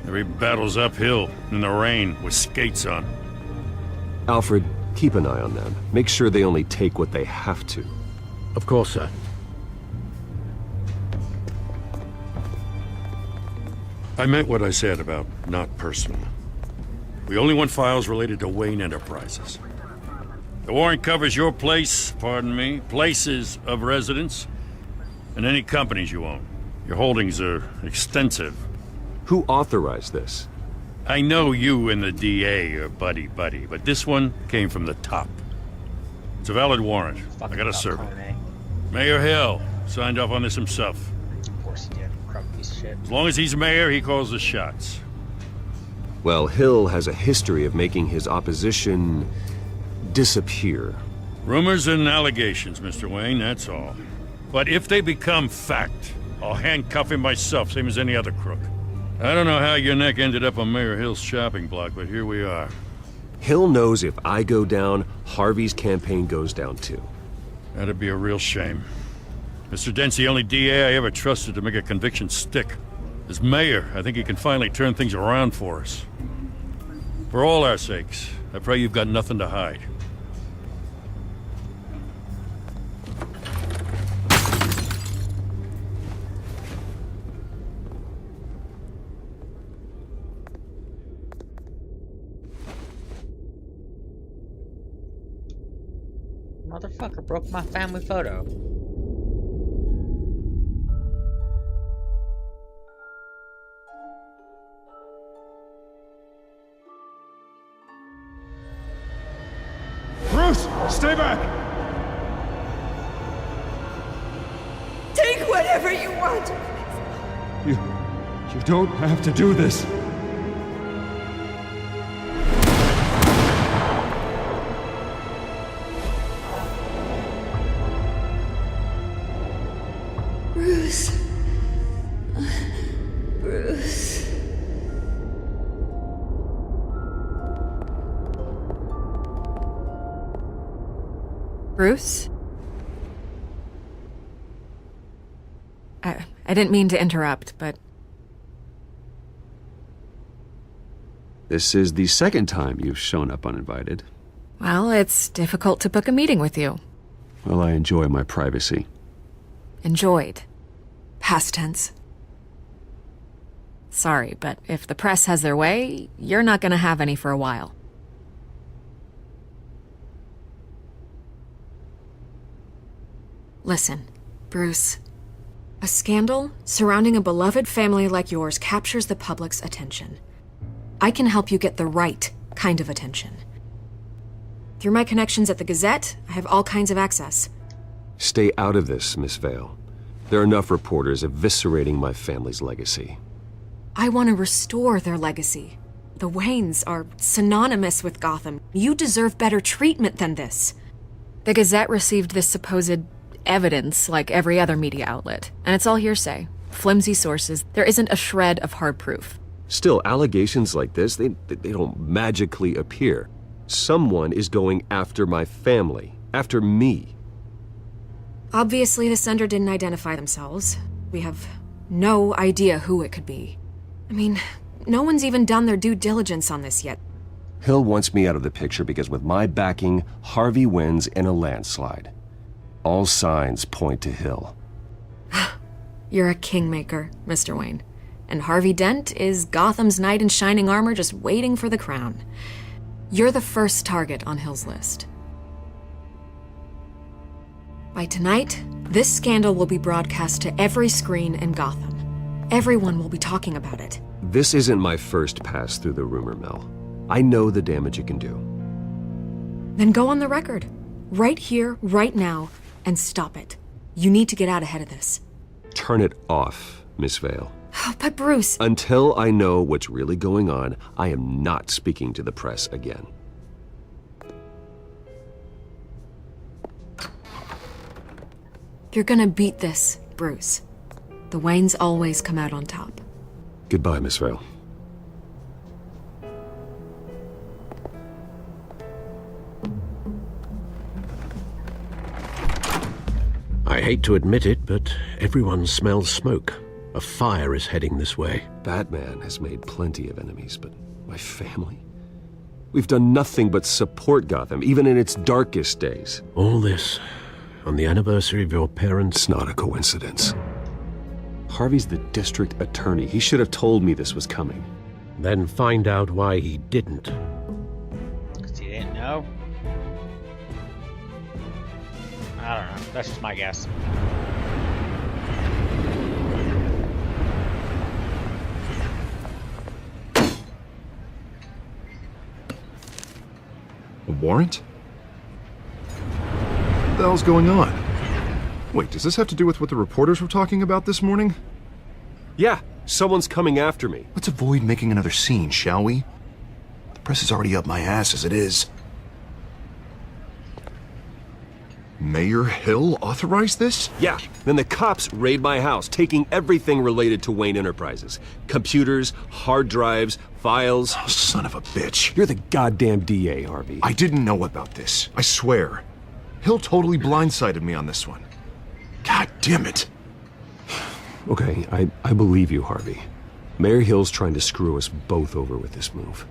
Every battle's uphill, in the rain, with skates on. Alfred, keep an eye on them. Make sure they only take what they have to. Of course, sir. I meant what I said about not personal. We only want files related to Wayne Enterprises. The warrant covers your place, places of residence, and any companies you own. Your holdings are extensive. Who authorized this? I know you and the DA are buddy-buddy, but this one came from the top. It's a valid warrant. I gotta serve it. Mayor Hill signed off on this himself. Of course he did. Corrupt piece of shit. As long as he's mayor, he calls the shots. Well, Hill has a history of making his opposition disappear. Rumors and allegations, Mr. Wayne, that's all. But if they become fact, I'll handcuff him myself, same as any other crook. I don't know how your neck ended up on Mayor Hill's shopping block, but here we are. Hill knows if I go down, Harvey's campaign goes down too. That'd be a real shame. Mr. Dent's the only DA I ever trusted to make a conviction stick. As mayor, I think he can finally turn things around for us. For all our sakes, I pray you've got nothing to hide. Motherfucker broke my family photo. Bruce, stay back! Take whatever you want. You don't have to do this. Bruce. Bruce. Bruce? I didn't mean to interrupt, but... This is the second time you've shown up uninvited. Well, it's difficult to book a meeting with you. Well, I enjoy my privacy. Enjoyed. Past tense. Sorry, but if the press has their way, you're not gonna have any for a while. Listen, Bruce. A scandal surrounding a beloved family like yours captures the public's attention. I can help you get the right kind of attention. Through my connections at the Gazette, I have all kinds of access. Stay out of this, Miss Vale. There are enough reporters eviscerating my family's legacy. I want to restore their legacy. The Waynes are synonymous with Gotham. You deserve better treatment than this. The Gazette received this supposed evidence like every other media outlet, and it's all hearsay. Flimsy sources. There isn't a shred of hard proof. Still, allegations like this, they don't magically appear. Someone is going after my family, after me. Obviously, the sender didn't identify themselves. We have no idea who it could be. I mean, no one's even done their due diligence on this yet. Hill wants me out of the picture because with my backing, Harvey wins in a landslide. All signs point to Hill. You're a kingmaker, Mr. Wayne. And Harvey Dent is Gotham's knight in shining armor just waiting for the crown. You're the first target on Hill's list. By tonight, this scandal will be broadcast to every screen in Gotham. Everyone will be talking about it. This isn't my first pass through the rumor mill. I know the damage it can do. Then go on the record. Right here, right now, and stop it. You need to get out ahead of this. Turn it off, Miss Vale. But Bruce... Until I know what's really going on, I am not speaking to the press again. You're gonna beat this, Bruce. The Waynes always come out on top. Goodbye, Miss Vale. I hate to admit it, but everyone smells smoke. A fire is heading this way. Batman has made plenty of enemies, but my family? We've done nothing but support Gotham, even in its darkest days. All this on the anniversary of your parents'... It's not a coincidence. Harvey's the district attorney. He should have told me this was coming. Then find out why he didn't. Because he didn't know? I don't know. That's just my guess. A warrant? What the hell's going on? Wait, does this have to do with what the reporters were talking about this morning? Yeah, someone's coming after me. Let's avoid making another scene, shall we? The press is already up my ass as it is. Mayor Hill authorized this? Yeah, then the cops raid my house, taking everything related to Wayne Enterprises. Computers, hard drives, files. Oh, son of a bitch. You're the goddamn DA, Harvey. I didn't know about this, I swear. Hill totally blindsided me on this one. God damn it. Okay, I believe you, Harvey. Mayor Hill's trying to screw us both over with this move.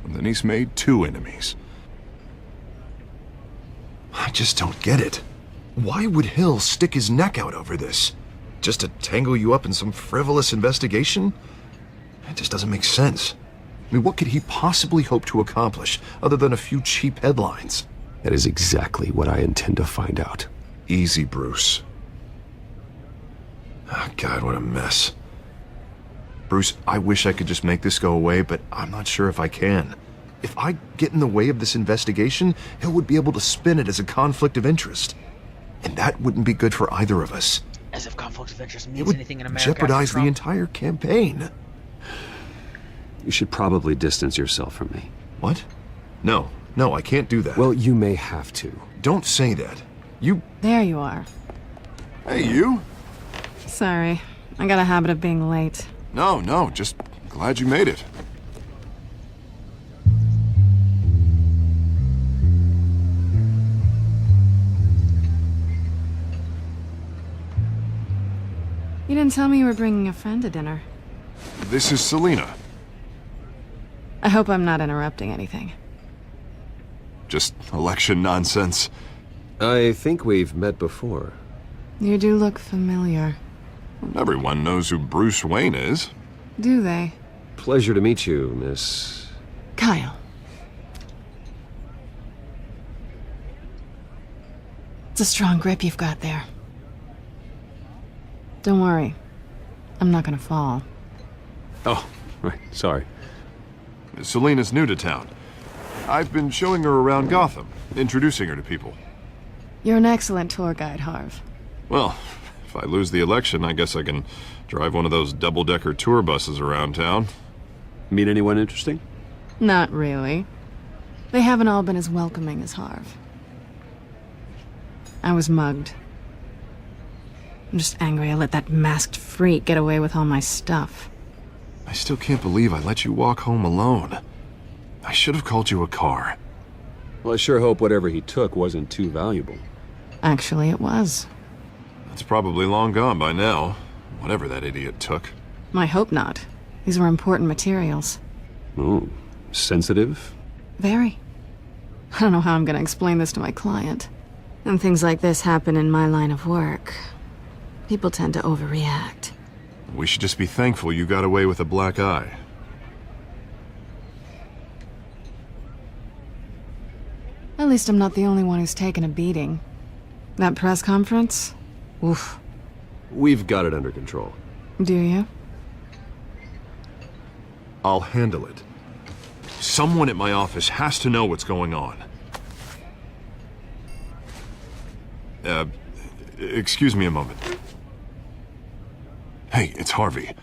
And then he's made two enemies. I just don't get it. Why would Hill stick his neck out over this? Just to tangle you up in some frivolous investigation? It just doesn't make sense. I mean, what could he possibly hope to accomplish other than a few cheap headlines? That is exactly what I intend to find out. Easy, Bruce. Oh, God, what a mess. Bruce, I wish I could just make this go away, but I'm not sure if I can. If I get in the way of this investigation, Hill would be able to spin it as a conflict of interest. And that wouldn't be good for either of us. As if conflict of interest It means would anything in America. jeopardize the entire campaign. You should probably distance yourself from me. What? No, I can't do that. Well, you may have to. Don't say that. You... There you are. Hey, you. Sorry. I got a habit of being late. No, just glad you made it. You didn't tell me you were bringing a friend to dinner. This is Selina. I hope I'm not interrupting anything. Just election nonsense. I think we've met before. You do look familiar. Everyone knows who Bruce Wayne is. Do they? Pleasure to meet you, Miss... Kyle. It's a strong grip you've got there. Don't worry. I'm not gonna fall. Oh, right, sorry. Selina's new to town. I've been showing her around Gotham, introducing her to people. You're an excellent tour guide, Harv. Well, if I lose the election, I guess I can drive one of those double-decker tour buses around town. Meet anyone interesting? Not really. They haven't all been as welcoming as Harv. I was mugged. I'm just angry I let that masked freak get away with all my stuff. I still can't believe I let you walk home alone. I should have called you a car. Well, I sure hope whatever he took wasn't too valuable. Actually, it was. It's probably long gone by now, whatever that idiot took. I hope not. These were important materials. Ooh, sensitive? Very. I don't know how I'm gonna explain this to my client. And things like this happen in my line of work. People tend to overreact. We should just be thankful you got away with a black eye. At least I'm not the only one who's taken a beating. That press conference? Oof. We've got it under control. Do you? I'll handle it. Someone at my office has to know what's going on. Excuse me a moment. Hey, it's Harvey.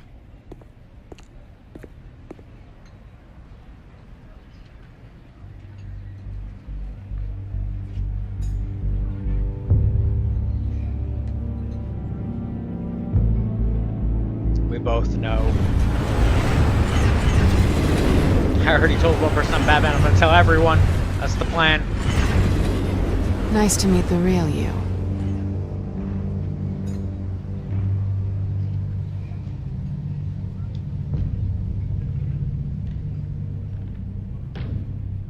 We both know. I already told one person I'm Batman, I'm gonna tell everyone. That's the plan. Nice to meet the real you.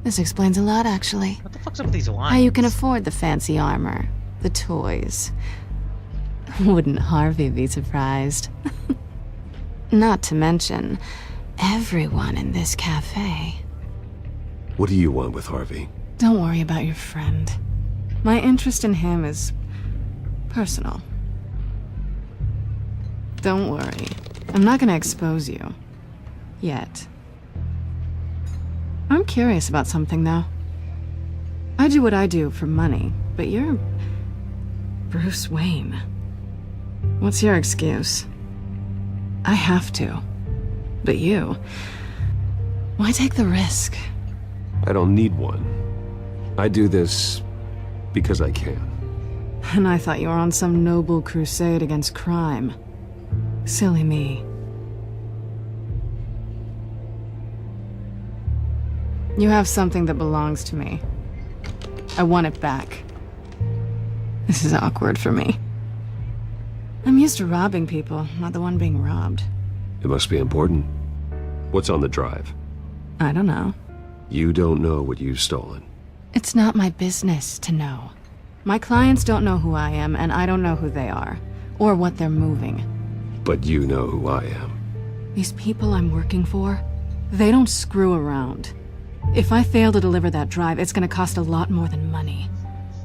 This explains a lot, actually. What the fuck's up with these lines? How you can afford the fancy armor, the toys. Wouldn't Harvey be surprised? Not to mention, everyone in this cafe. What do you want with Harvey? Don't worry about your friend. My interest in him is personal. Don't worry. I'm not gonna expose you. Yet. I'm curious about something, though. I do what I do for money, but you're... Bruce Wayne. What's your excuse? I have to. But you... Why take the risk? I don't need one. I do this because I can. And I thought you were on some noble crusade against crime. Silly me. You have something that belongs to me. I want it back. This is awkward for me. I'm used to robbing people, not the one being robbed. It must be important. What's on the drive? I don't know. You don't know what you've stolen. It's not my business to know. My clients don't know who I am, and I don't know who they are, or what they're moving. But you know who I am. These people I'm working for, they don't screw around. If I fail to deliver that drive, it's gonna cost a lot more than money.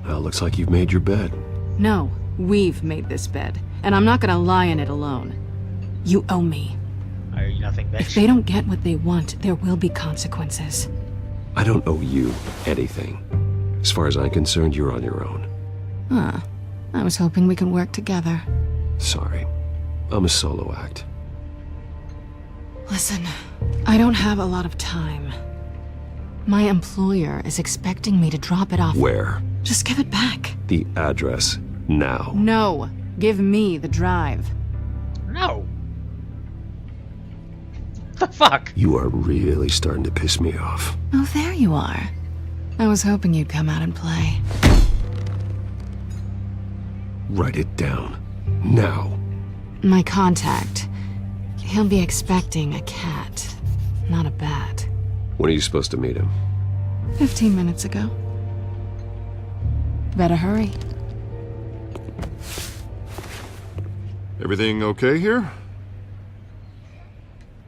Well, looks like you've made your bed. No, we've made this bed, and I'm not gonna lie in it alone. You owe me. Are you nothing, bitch? If they don't get what they want, there will be consequences. I don't owe you anything. As far as I'm concerned, you're on your own. Huh. I was hoping we could work together. Sorry. I'm a solo act. Listen, I don't have a lot of time. My employer is expecting me to drop it off. Where? Just give it back. The address, now. No. Give me the drive. No. What the fuck? You are really starting to piss me off. Oh, there you are. I was hoping you'd come out and play. Write it down. Now. My contact. He'll be expecting a cat, not a bat. When are you supposed to meet him? 15 minutes ago. Better hurry. Everything okay here?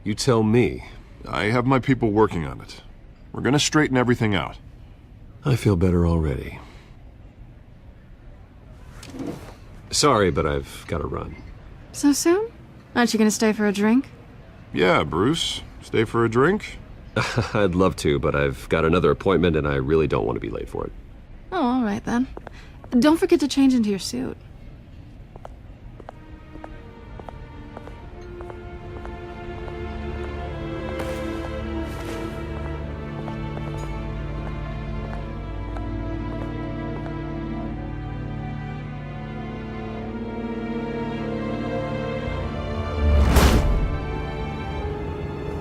You tell me. I have my people working on it. We're gonna straighten everything out. I feel better already. Sorry, but I've got to run. So soon? Aren't you gonna stay for a drink? Yeah, Bruce. Stay for a drink? I'd love to, but I've got another appointment and I really don't want to be late for it. Oh, all right then. Don't forget to change into your suit.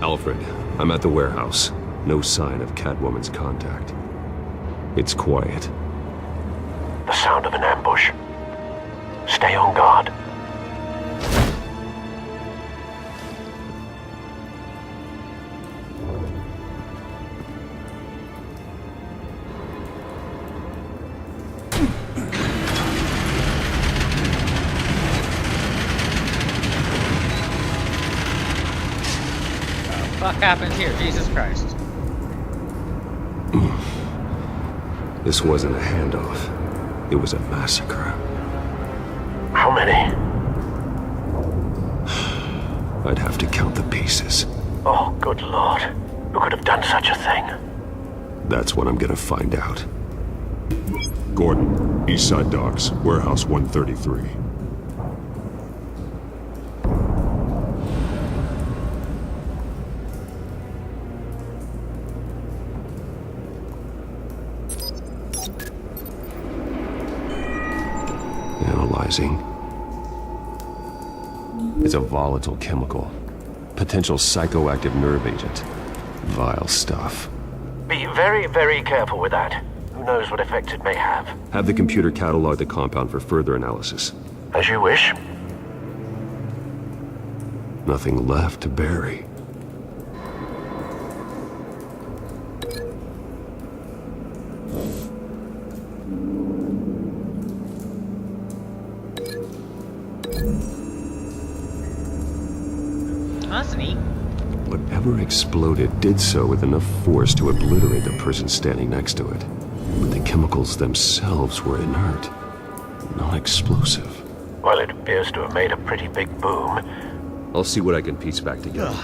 Alfred, I'm at the warehouse. No sign of Catwoman's contact. It's quiet. The sound of an ambush. Stay on guard. What happened here? Jesus Christ. This wasn't a handoff. It was a massacre. How many? I'd have to count the pieces. Oh, good Lord. Who could have done such a thing? That's what I'm gonna find out. Gordon, Eastside Docks, Warehouse 133. Analyzing. It's a volatile chemical. Potential psychoactive nerve agent. Vile stuff. Be very, very careful with that. Who knows what effect it may have. Have the computer catalog the compound for further analysis. As you wish. Nothing left to bury. That's neat. Whatever exploded did so with enough force to obliterate the person standing next to it. But the chemicals themselves were inert, non-explosive. Well, it appears to have made a pretty big boom. I'll see what I can piece back together.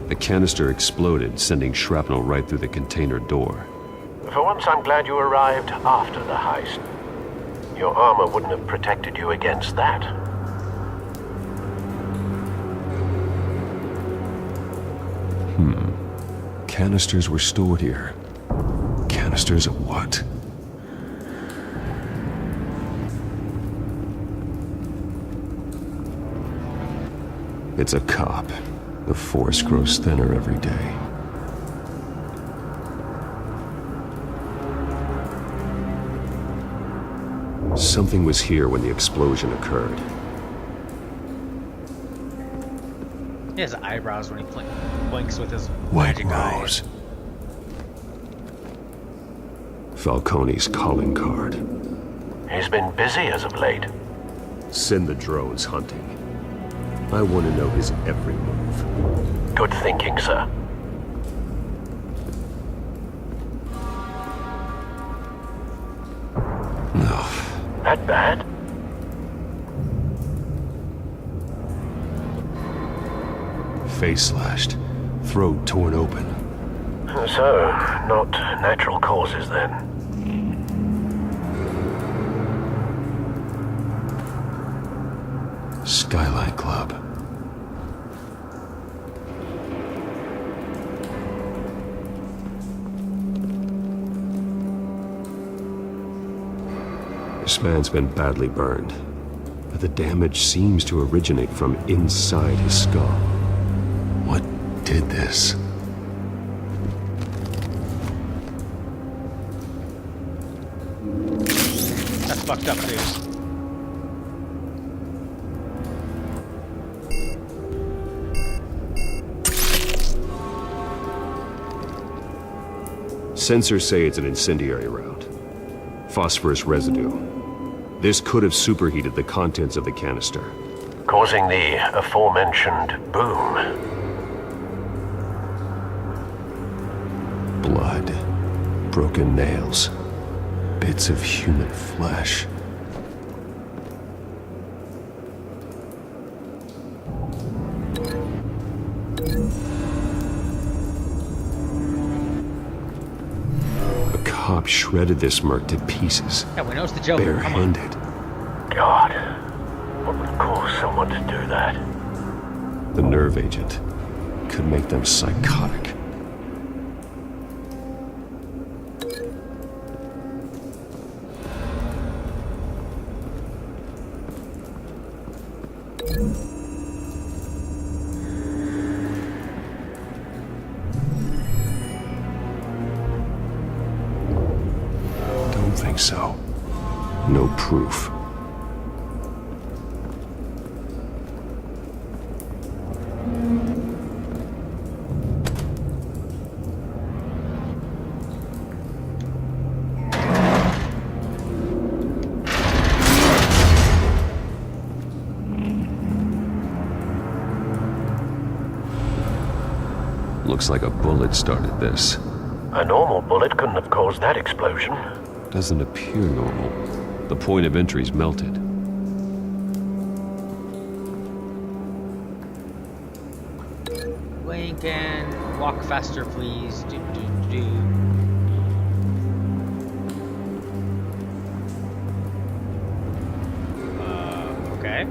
The canister exploded, sending shrapnel right through the container door. For once, I'm glad you arrived after the heist. Your armor wouldn't have protected you against that. Canisters were stored here. Canisters of what? It's a cop. The force grows thinner every day. Something was here when the explosion occurred. He has eyebrows when he blinks with his White magic eyes. Rose. Falcone's calling card. He's been busy as of late. Send the drones hunting. I want to know his every move. Good thinking, sir. No. That bad? Face slashed. Throat torn open. So, not natural causes then. Skyline Club. This man's been badly burned, but the damage seems to originate from inside his skull. What did this? That's fucked up, dude. Sensors say it's an incendiary round. Phosphorus residue. This could have superheated the contents of the canister, causing the aforementioned boom. Blood, broken nails, bits of human flesh. A cop shredded this merc to pieces. Yeah, we know it's the Joker. Barehanded. God, what would cause someone to do that? The nerve agent could make them psychotic. Don't think so. No proof. Looks like a bullet started this. A normal bullet couldn't have caused that explosion. Doesn't appear normal. The point of entry's melted. Lincoln, walk faster, please. Okay.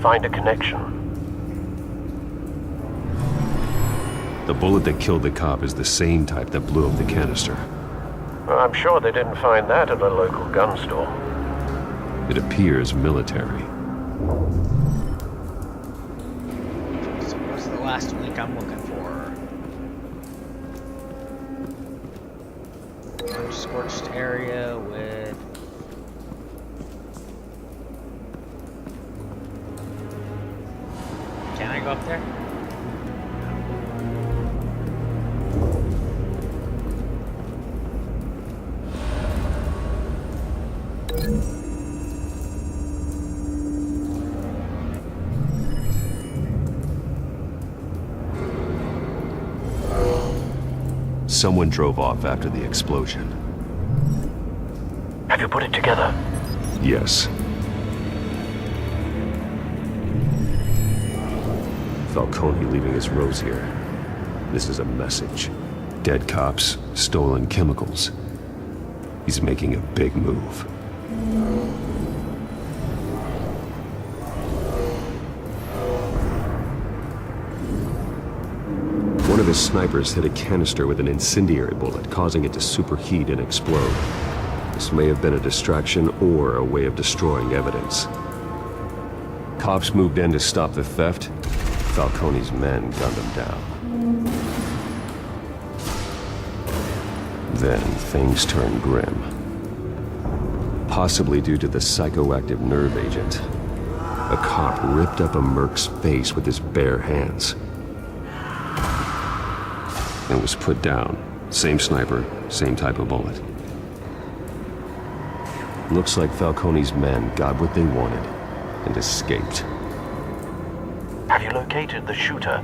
Find a connection. The bullet that killed the cop is the same type that blew up the canister. Well, I'm sure they didn't find that at a local gun store. It appears military. So what's the last link I'm looking for? Unscorched area with... Can I go up there? Someone drove off after the explosion. Have you put it together? Yes. Falcone leaving his rose here. This is a message. Dead cops, stolen chemicals. He's making a big move. One of his snipers hit a canister with an incendiary bullet, causing it to superheat and explode. This may have been a distraction or a way of destroying evidence. Cops moved in to stop the theft. Falcone's men gunned him down. Then things turned grim. Possibly due to the psychoactive nerve agent. A cop ripped up a merc's face with his bare hands. And was put down. Same sniper, same type of bullet. Looks like Falcone's men got what they wanted and escaped. Have you located the shooter?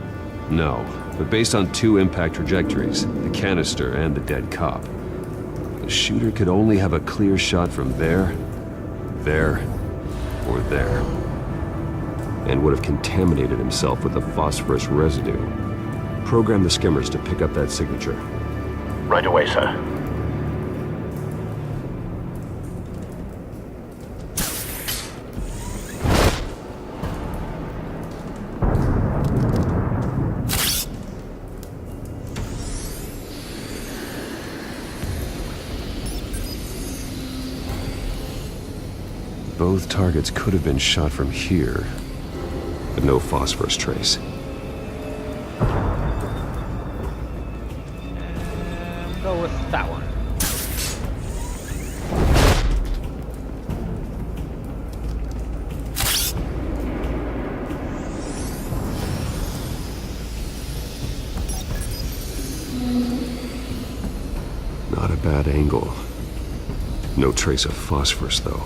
No, but based on 2 impact trajectories, the canister and the dead cop, the shooter could only have a clear shot from there, or there, and would have contaminated himself with the phosphorus residue. Program the skimmers to pick up that signature. Right away, sir. Both targets could have been shot from here, but no phosphorus trace. Go with that one. Not a bad angle. No trace of phosphorus, though.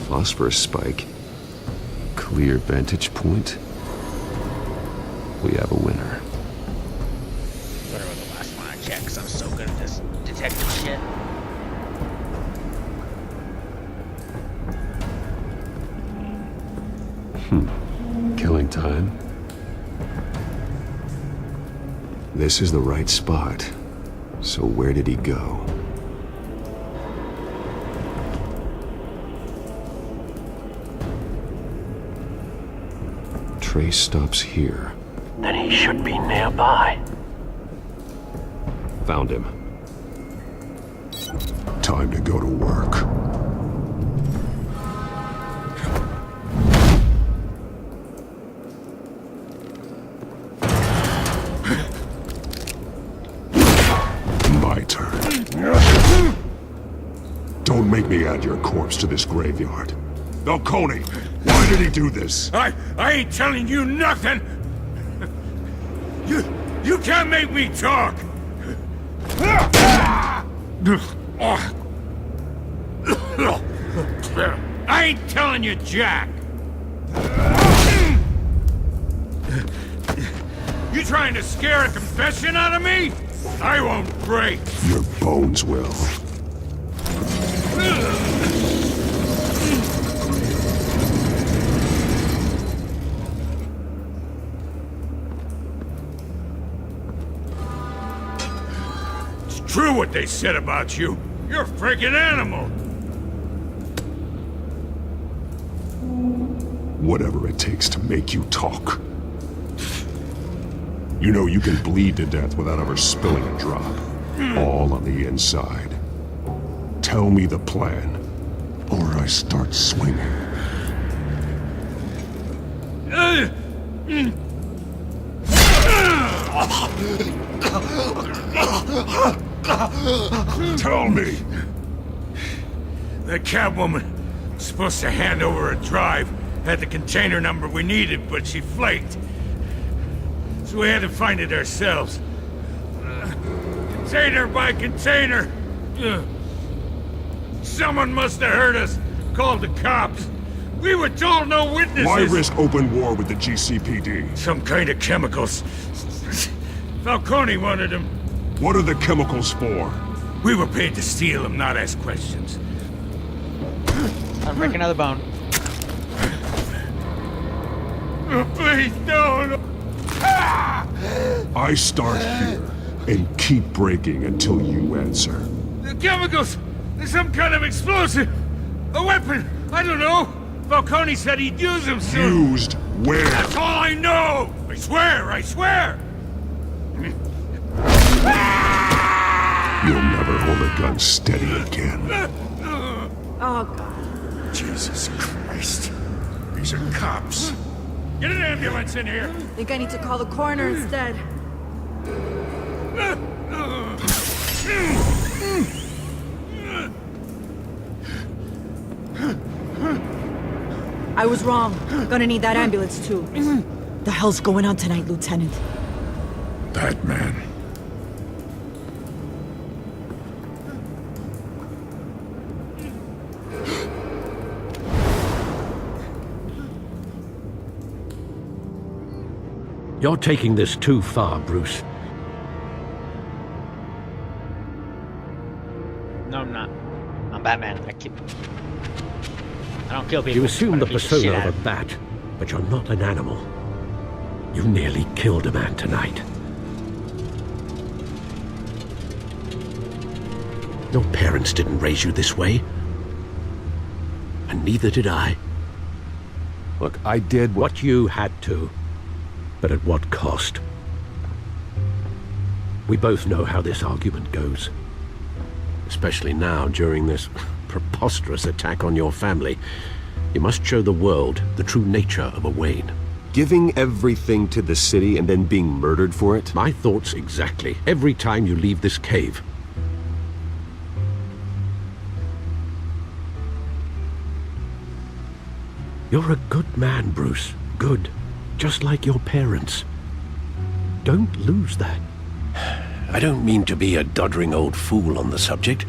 Phosphorus spike. Clear vantage point. We have a winner. Whatever the last one I checked, 'cause I'm so good at this detective shit. Killing time. This is the right spot. So where did he go? Trace stops here. Then he should be nearby. Found him. Time to go to work. My turn. Don't make me add your corpse to this graveyard. Falcone, why did he do this? I ain't telling you nothing! You can't make me talk! I ain't telling you jack! You trying to scare a confession out of me? I won't break! Your bones will. True what they said about you. You're a freaking animal. Whatever it takes to make you talk. You know you can bleed to death without ever spilling a drop. All on the inside. Tell me the plan, or I start swinging. Tell me! The Catwoman was supposed to hand over a drive, had the container number we needed, but she flaked. So we had to find it ourselves. Container by container! Someone must have heard us, called the cops. We were told no witnesses! Why risk open war with the GCPD? Some kind of chemicals. Falcone wanted them. What are the chemicals for? We were paid to steal them, not ask questions. I'm breaking another bone. Please don't! I start here and keep breaking until you answer. The chemicals! There's some kind of explosive! A weapon! I don't know! Falcone said he'd use them soon! Used where? That's all I know! I swear! I swear! You'll never hold a gun steady again. Oh, God. Jesus Christ. These are cops. Get an ambulance in here! Think I need to call the coroner instead. I was wrong. Gonna need that ambulance, too. The hell's going on tonight, Lieutenant? Batman. You're taking this too far, Bruce. No, I'm not. I'm Batman. I don't kill people. You assume the I'm gonna beat the shit persona out of a bat, but you're not an animal. You nearly killed a man tonight. Your parents didn't raise you this way. And neither did I. Look, I did what you had to. But at what cost? We both know how this argument goes. Especially now, during this preposterous attack on your family. You must show the world the true nature of a Wayne. Giving everything to the city and then being murdered for it? My thoughts exactly. Every time you leave this cave. You're a good man, Bruce. Good. Just like your parents. Don't lose that. I don't mean to be a doddering old fool on the subject,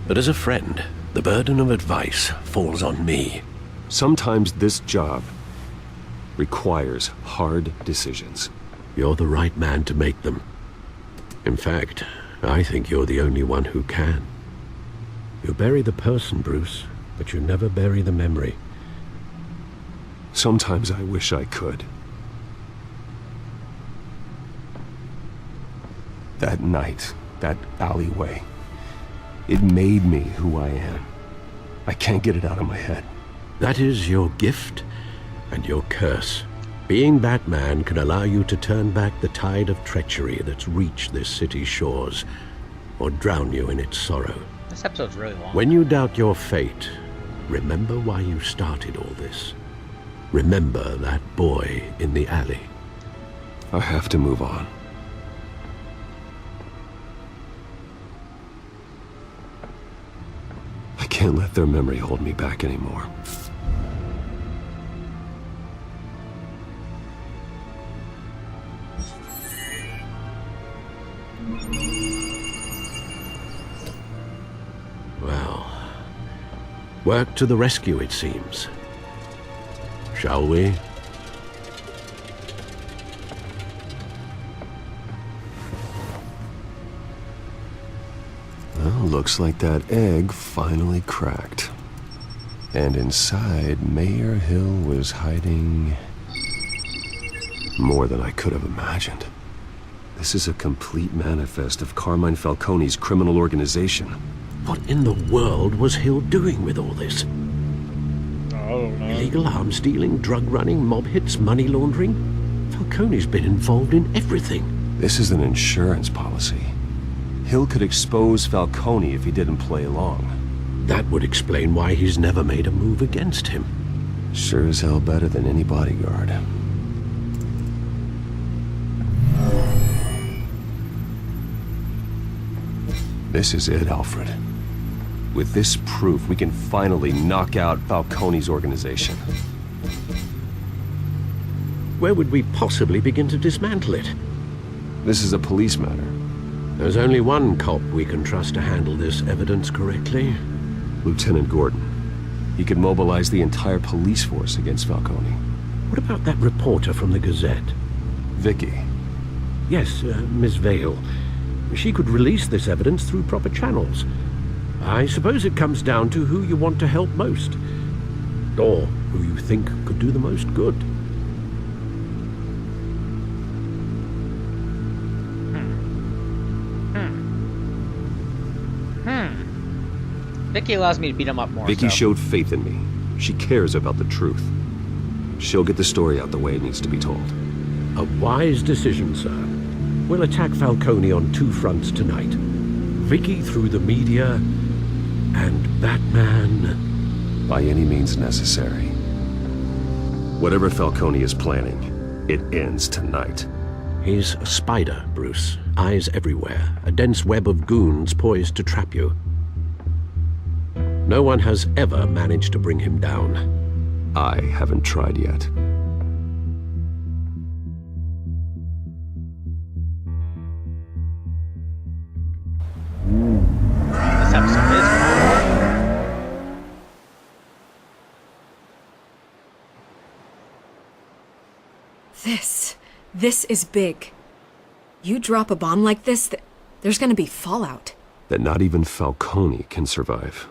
but as a friend, the burden of advice falls on me. Sometimes this job requires hard decisions. You're the right man to make them. In fact, I think you're the only one who can. You bury the person, Bruce, but you never bury the memory. Sometimes I wish I could. That night, that alleyway, it made me who I am. I can't get it out of my head. That is your gift and your curse. Being Batman can allow you to turn back the tide of treachery that's reached this city's shores, or drown you in its sorrow. This episode's really long. When you doubt your fate, remember why you started all this. Remember that boy in the alley. I have to move on. I can't let their memory hold me back anymore. Well, work to the rescue, it seems. Shall we? Well, looks like that egg finally cracked. And inside, Mayor Hill was hiding more than I could have imagined. This is a complete manifest of Carmine Falcone's criminal organization. What in the world was Hill doing with all this? Illegal arms dealing, drug running, mob hits, money laundering? Falcone's been involved in everything. This is an insurance policy. Hill could expose Falcone if he didn't play along. That would explain why he's never made a move against him. Sure as hell better than any bodyguard. This is it, Alfred. With this proof, we can finally knock out Falcone's organization. Where would we possibly begin to dismantle it? This is a police matter. There's only one cop we can trust to handle this evidence correctly. Lieutenant Gordon. He could mobilize the entire police force against Falcone. What about that reporter from the Gazette? Vicky. Yes, Miss Vale. She could release this evidence through proper channels. I suppose it comes down to who you want to help most. Or who you think could do the most good. Vicky allows me to beat him up more. Vicky showed faith in me. She cares about the truth. She'll get the story out the way it needs to be told. A wise decision, sir. We'll attack Falcone on two fronts tonight. Vicky through the media, and Batman... by any means necessary. Whatever Falcone is planning, it ends tonight. He's a spider, Bruce. Eyes everywhere. A dense web of goons poised to trap you. No one has ever managed to bring him down. I haven't tried yet. This episode is This is big. You drop a bomb like this, there's gonna be fallout. That not even Falcone can survive.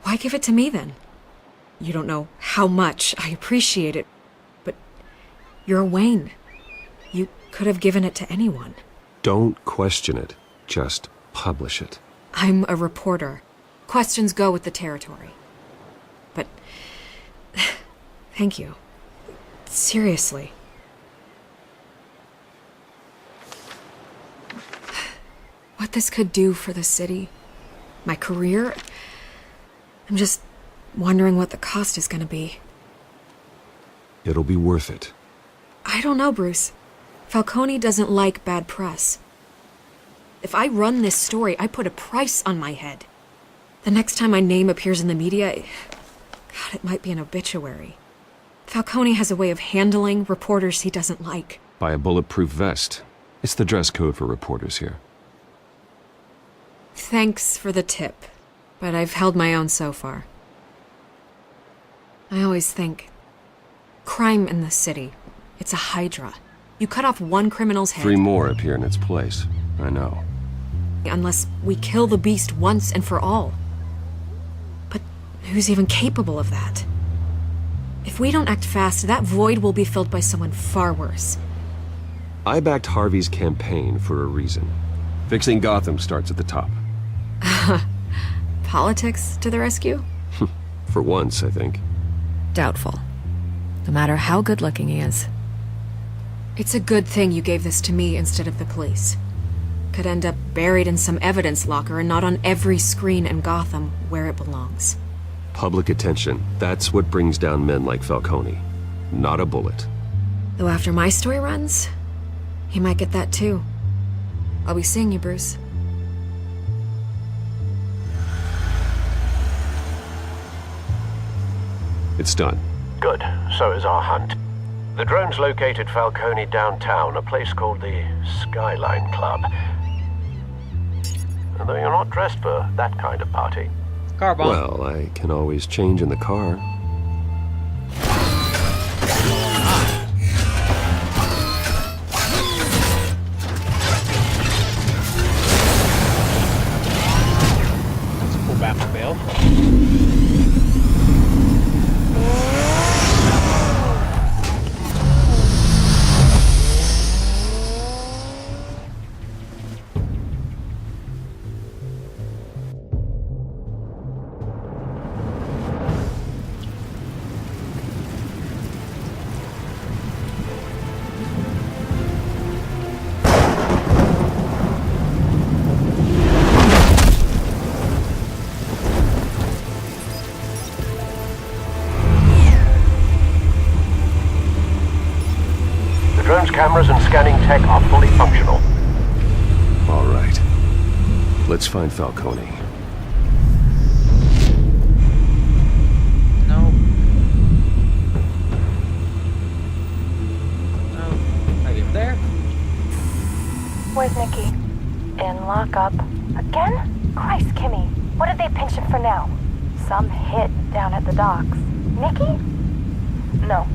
Why give it to me then? You don't know how much I appreciate it, but you're Wayne. You could have given it to anyone. Don't question it. Just publish it. I'm a reporter. Questions go with the territory. But thank you. Seriously. What this could do for the city, my career, I'm just wondering what the cost is gonna be. It'll be worth it. I don't know, Bruce. Falcone doesn't like bad press. If I run this story, I put a price on my head. The next time my name appears in the media, God, it might be an obituary. Falcone has a way of handling reporters he doesn't like. Buy a bulletproof vest. It's the dress code for reporters here. Thanks for the tip, but I've held my own so far. I always think, crime in the city, it's a hydra. You cut off one criminal's head. 3 more appear in its place. I know. Unless we kill the beast once and for all. But who's even capable of that? If we don't act fast, that void will be filled by someone far worse. I backed Harvey's campaign for a reason. Fixing Gotham starts at the top. Politics to the rescue? For once, I think. Doubtful. No matter how good-looking he is. It's a good thing you gave this to me instead of the police. Could end up buried in some evidence locker and not on every screen in Gotham where it belongs. Public attention. That's what brings down men like Falcone. Not a bullet. Though after my story runs, he might get that too. I'll be seeing you, Bruce. It's done. Good. So is our hunt. The drones located Falcone downtown, a place called the Skyline Club. Although you're not dressed for that kind of party. Car bomb. Well, I can always change in the car. That's a cool Batmobile. Drones, cameras, and scanning tech are fully functional. All right. Let's find Falcone. No. No. Are you there? Where's Nikki? In lockup. Again? Christ, Kimmy. What did they pinch him for now? Some hit down at the docks. Nikki? No.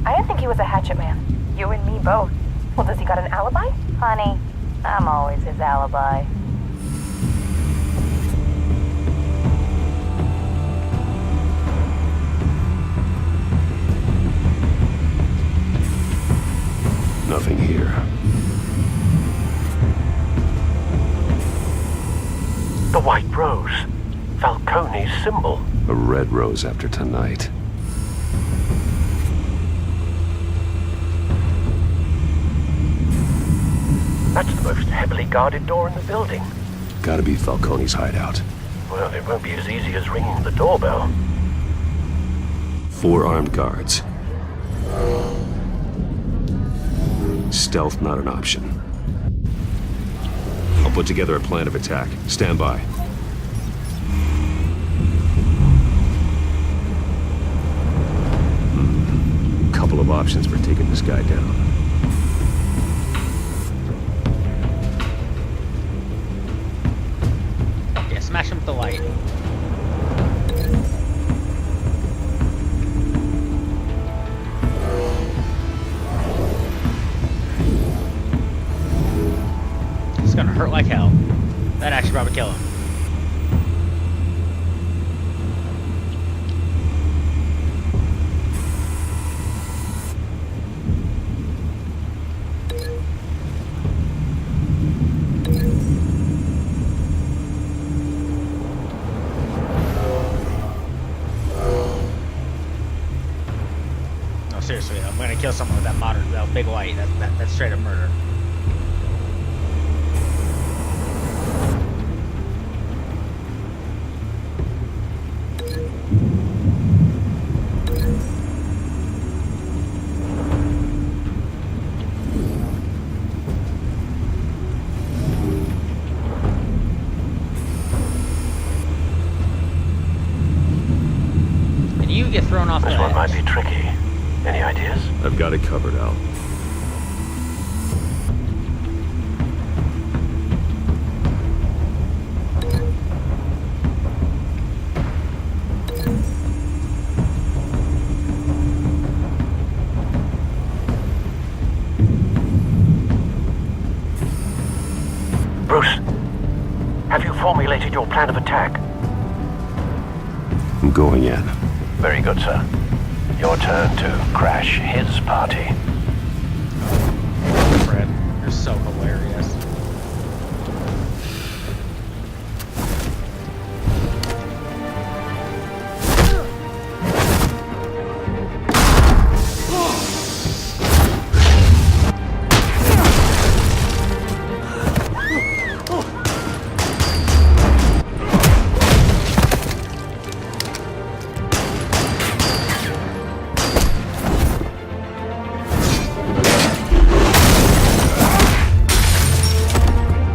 I didn't think he was a hatchet man. You and me both. Well, does he got an alibi? Honey, I'm always his alibi. Nothing here. The white rose. Falcone's symbol. A red rose after tonight. That's the most heavily guarded door in the building. Gotta be Falcone's hideout. Well, it won't be as easy as ringing the doorbell. 4 armed guards. Stealth not an option. I'll put together a plan of attack. Stand by. couple of options for taking this guy down. Yeah, smash him with the light. It's gonna hurt like hell. That actually probably kill him. No, seriously, I'm gonna kill someone with that big light. That's straight up murder. And you get thrown off the This one might edge. be tricky. Any ideas? I've got it covered, Al. Bruce, have you formulated your plan of attack? I'm going in. Very good, sir. Your turn to crash his party. Fred, you're so hilarious.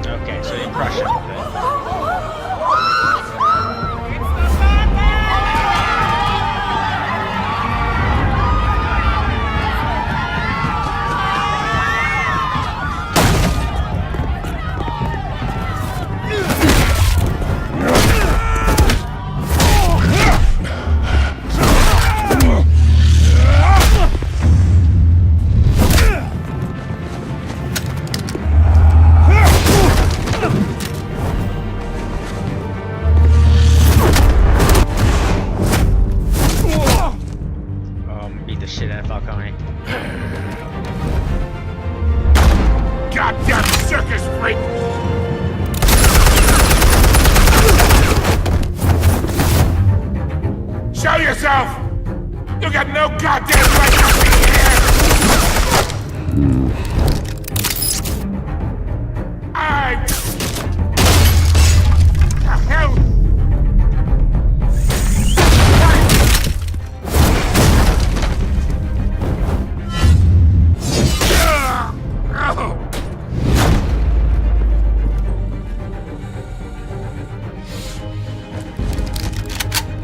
Okay, so you crush him with it. Beat the shit out of Falcone. Goddamn circus freak! Show yourself! You got no goddamn right to be here! I... The hell?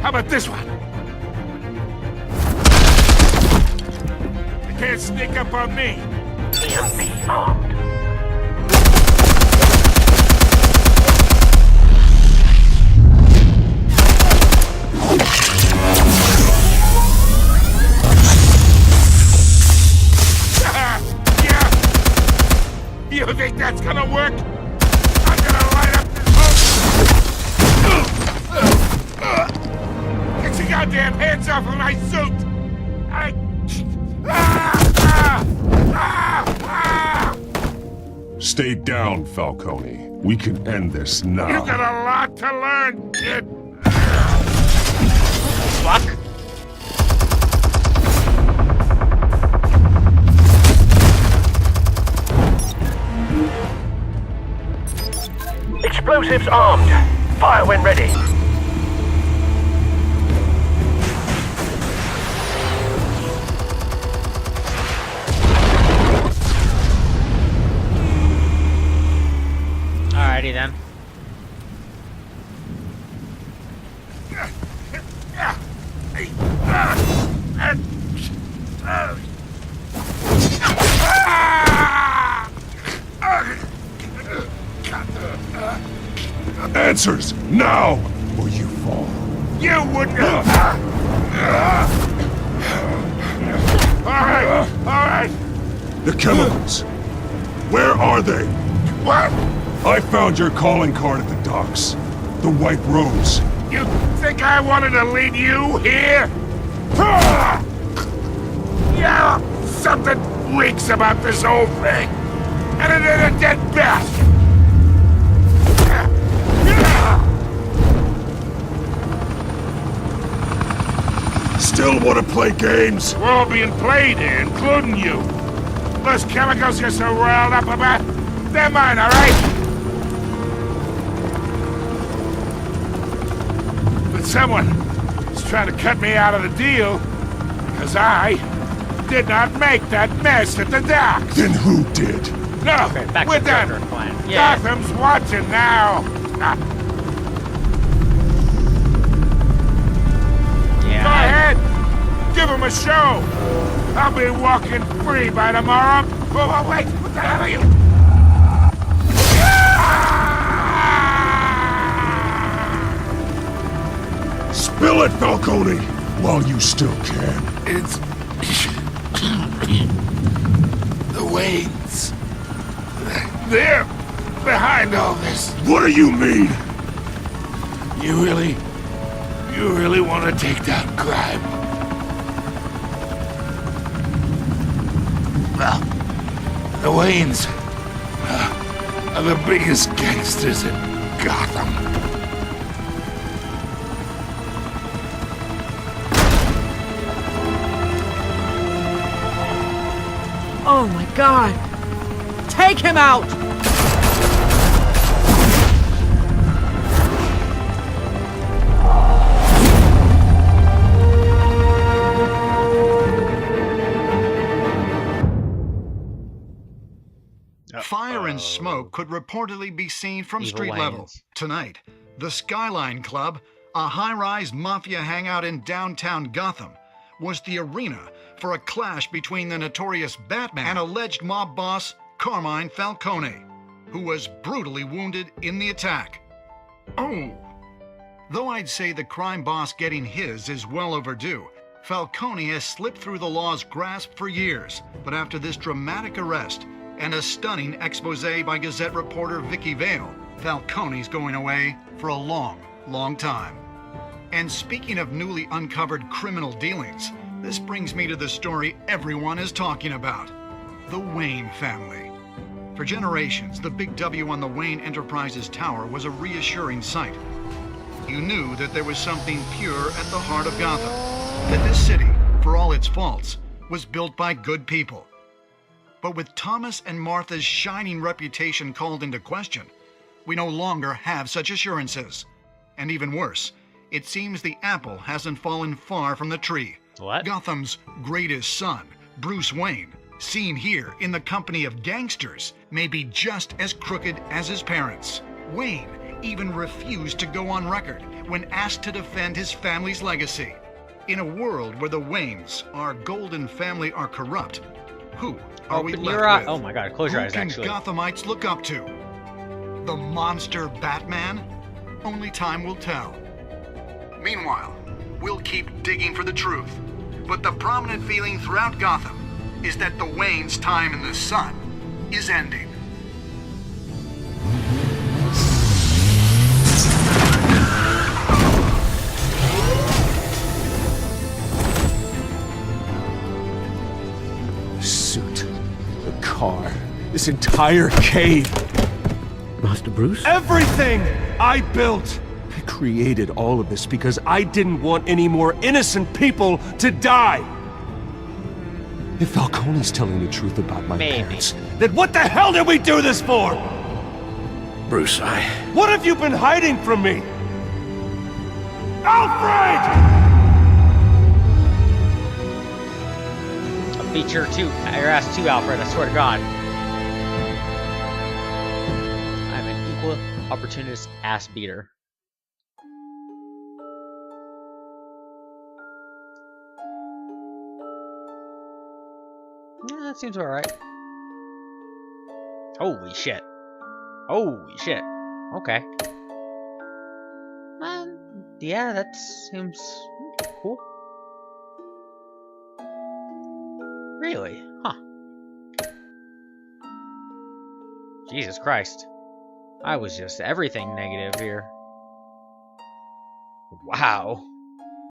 How about this one? You can't sneak up on me. EMP armed. Yeah. You think that's gonna work? I'm gonna light up this whole... Get your goddamn hands off of my suit! I... Stay down, Falcone. We can end this now. You got a lot to learn, kid! Fuck. Explosives armed. Fire when ready. Alrighty then. Answers, now, or you fall. You wouldn't. All right. The chemicals. Where are they? What? I found your calling card at the docks. The White Rose. You think I wanted to lead you here? Yeah, something reeks about this whole thing. And it ain't a dead bat. Still want to play games? We're all being played here, including you. Those chemicals you're so riled up about, they're mine, all right? But someone is trying to cut me out of the deal because I did not make that mess at the docks. Then who did? No, Okay, back we're to done. the plan. Yeah. Gotham's watching now. Yeah. Go ahead. Give him a show. I'll be walking free by tomorrow. Oh, wait. What the hell are you? Spill it, Falcone, while you still can. It's the Waynes. They're behind all this. What do you mean? You really want to take down crime? Well, the Waynes are the biggest gangsters in Gotham. Oh my god! Take him out! Fire and smoke could reportedly be seen from Evil street level. Waynes. Tonight, the Skyline Club, a high-rise mafia hangout in downtown Gotham, was the arena for a clash between the notorious Batman and alleged mob boss Carmine Falcone, who was brutally wounded in the attack. Oh! Though I'd say the crime boss getting his is well overdue, Falcone has slipped through the law's grasp for years, but after this dramatic arrest and a stunning expose by Gazette reporter Vicky Vale, Falcone's going away for a long, long time. And speaking of newly uncovered criminal dealings, this brings me to the story everyone is talking about: the Wayne family. For generations, the big W on the Wayne Enterprises tower was a reassuring sight. You knew that there was something pure at the heart of Gotham, that this city, for all its faults, was built by good people. But with Thomas and Martha's shining reputation called into question, we no longer have such assurances. And even worse, it seems the apple hasn't fallen far from the tree. What? Gotham's greatest son, Bruce Wayne, seen here in the company of gangsters, may be just as crooked as his parents. Wayne even refused to go on record when asked to defend his family's legacy. In a world where the Waynes, our golden family, are corrupt, who are we Open left your eyes. with? Oh my god, close your eyes, Who can actually. Gothamites look up to? The monster Batman? Only time will tell. Meanwhile, we'll keep digging for the truth. But the prominent feeling throughout Gotham is that the Waynes' time in the sun is ending. The suit, the car, this entire cave. Master Bruce? Everything I built! I created all of this because I didn't want any more innocent people to die! If Falcone's telling the truth about my parents, then what the hell did we do this for? Bruce, What have you been hiding from me? Alfred! I'll beat your ass too, Alfred, I swear to God. I'm an equal opportunist ass beater. Yeah, that seems alright. Holy shit. Holy shit. Okay. Yeah, that seems cool. Really? Huh. Jesus Christ. I was just everything negative here. Wow.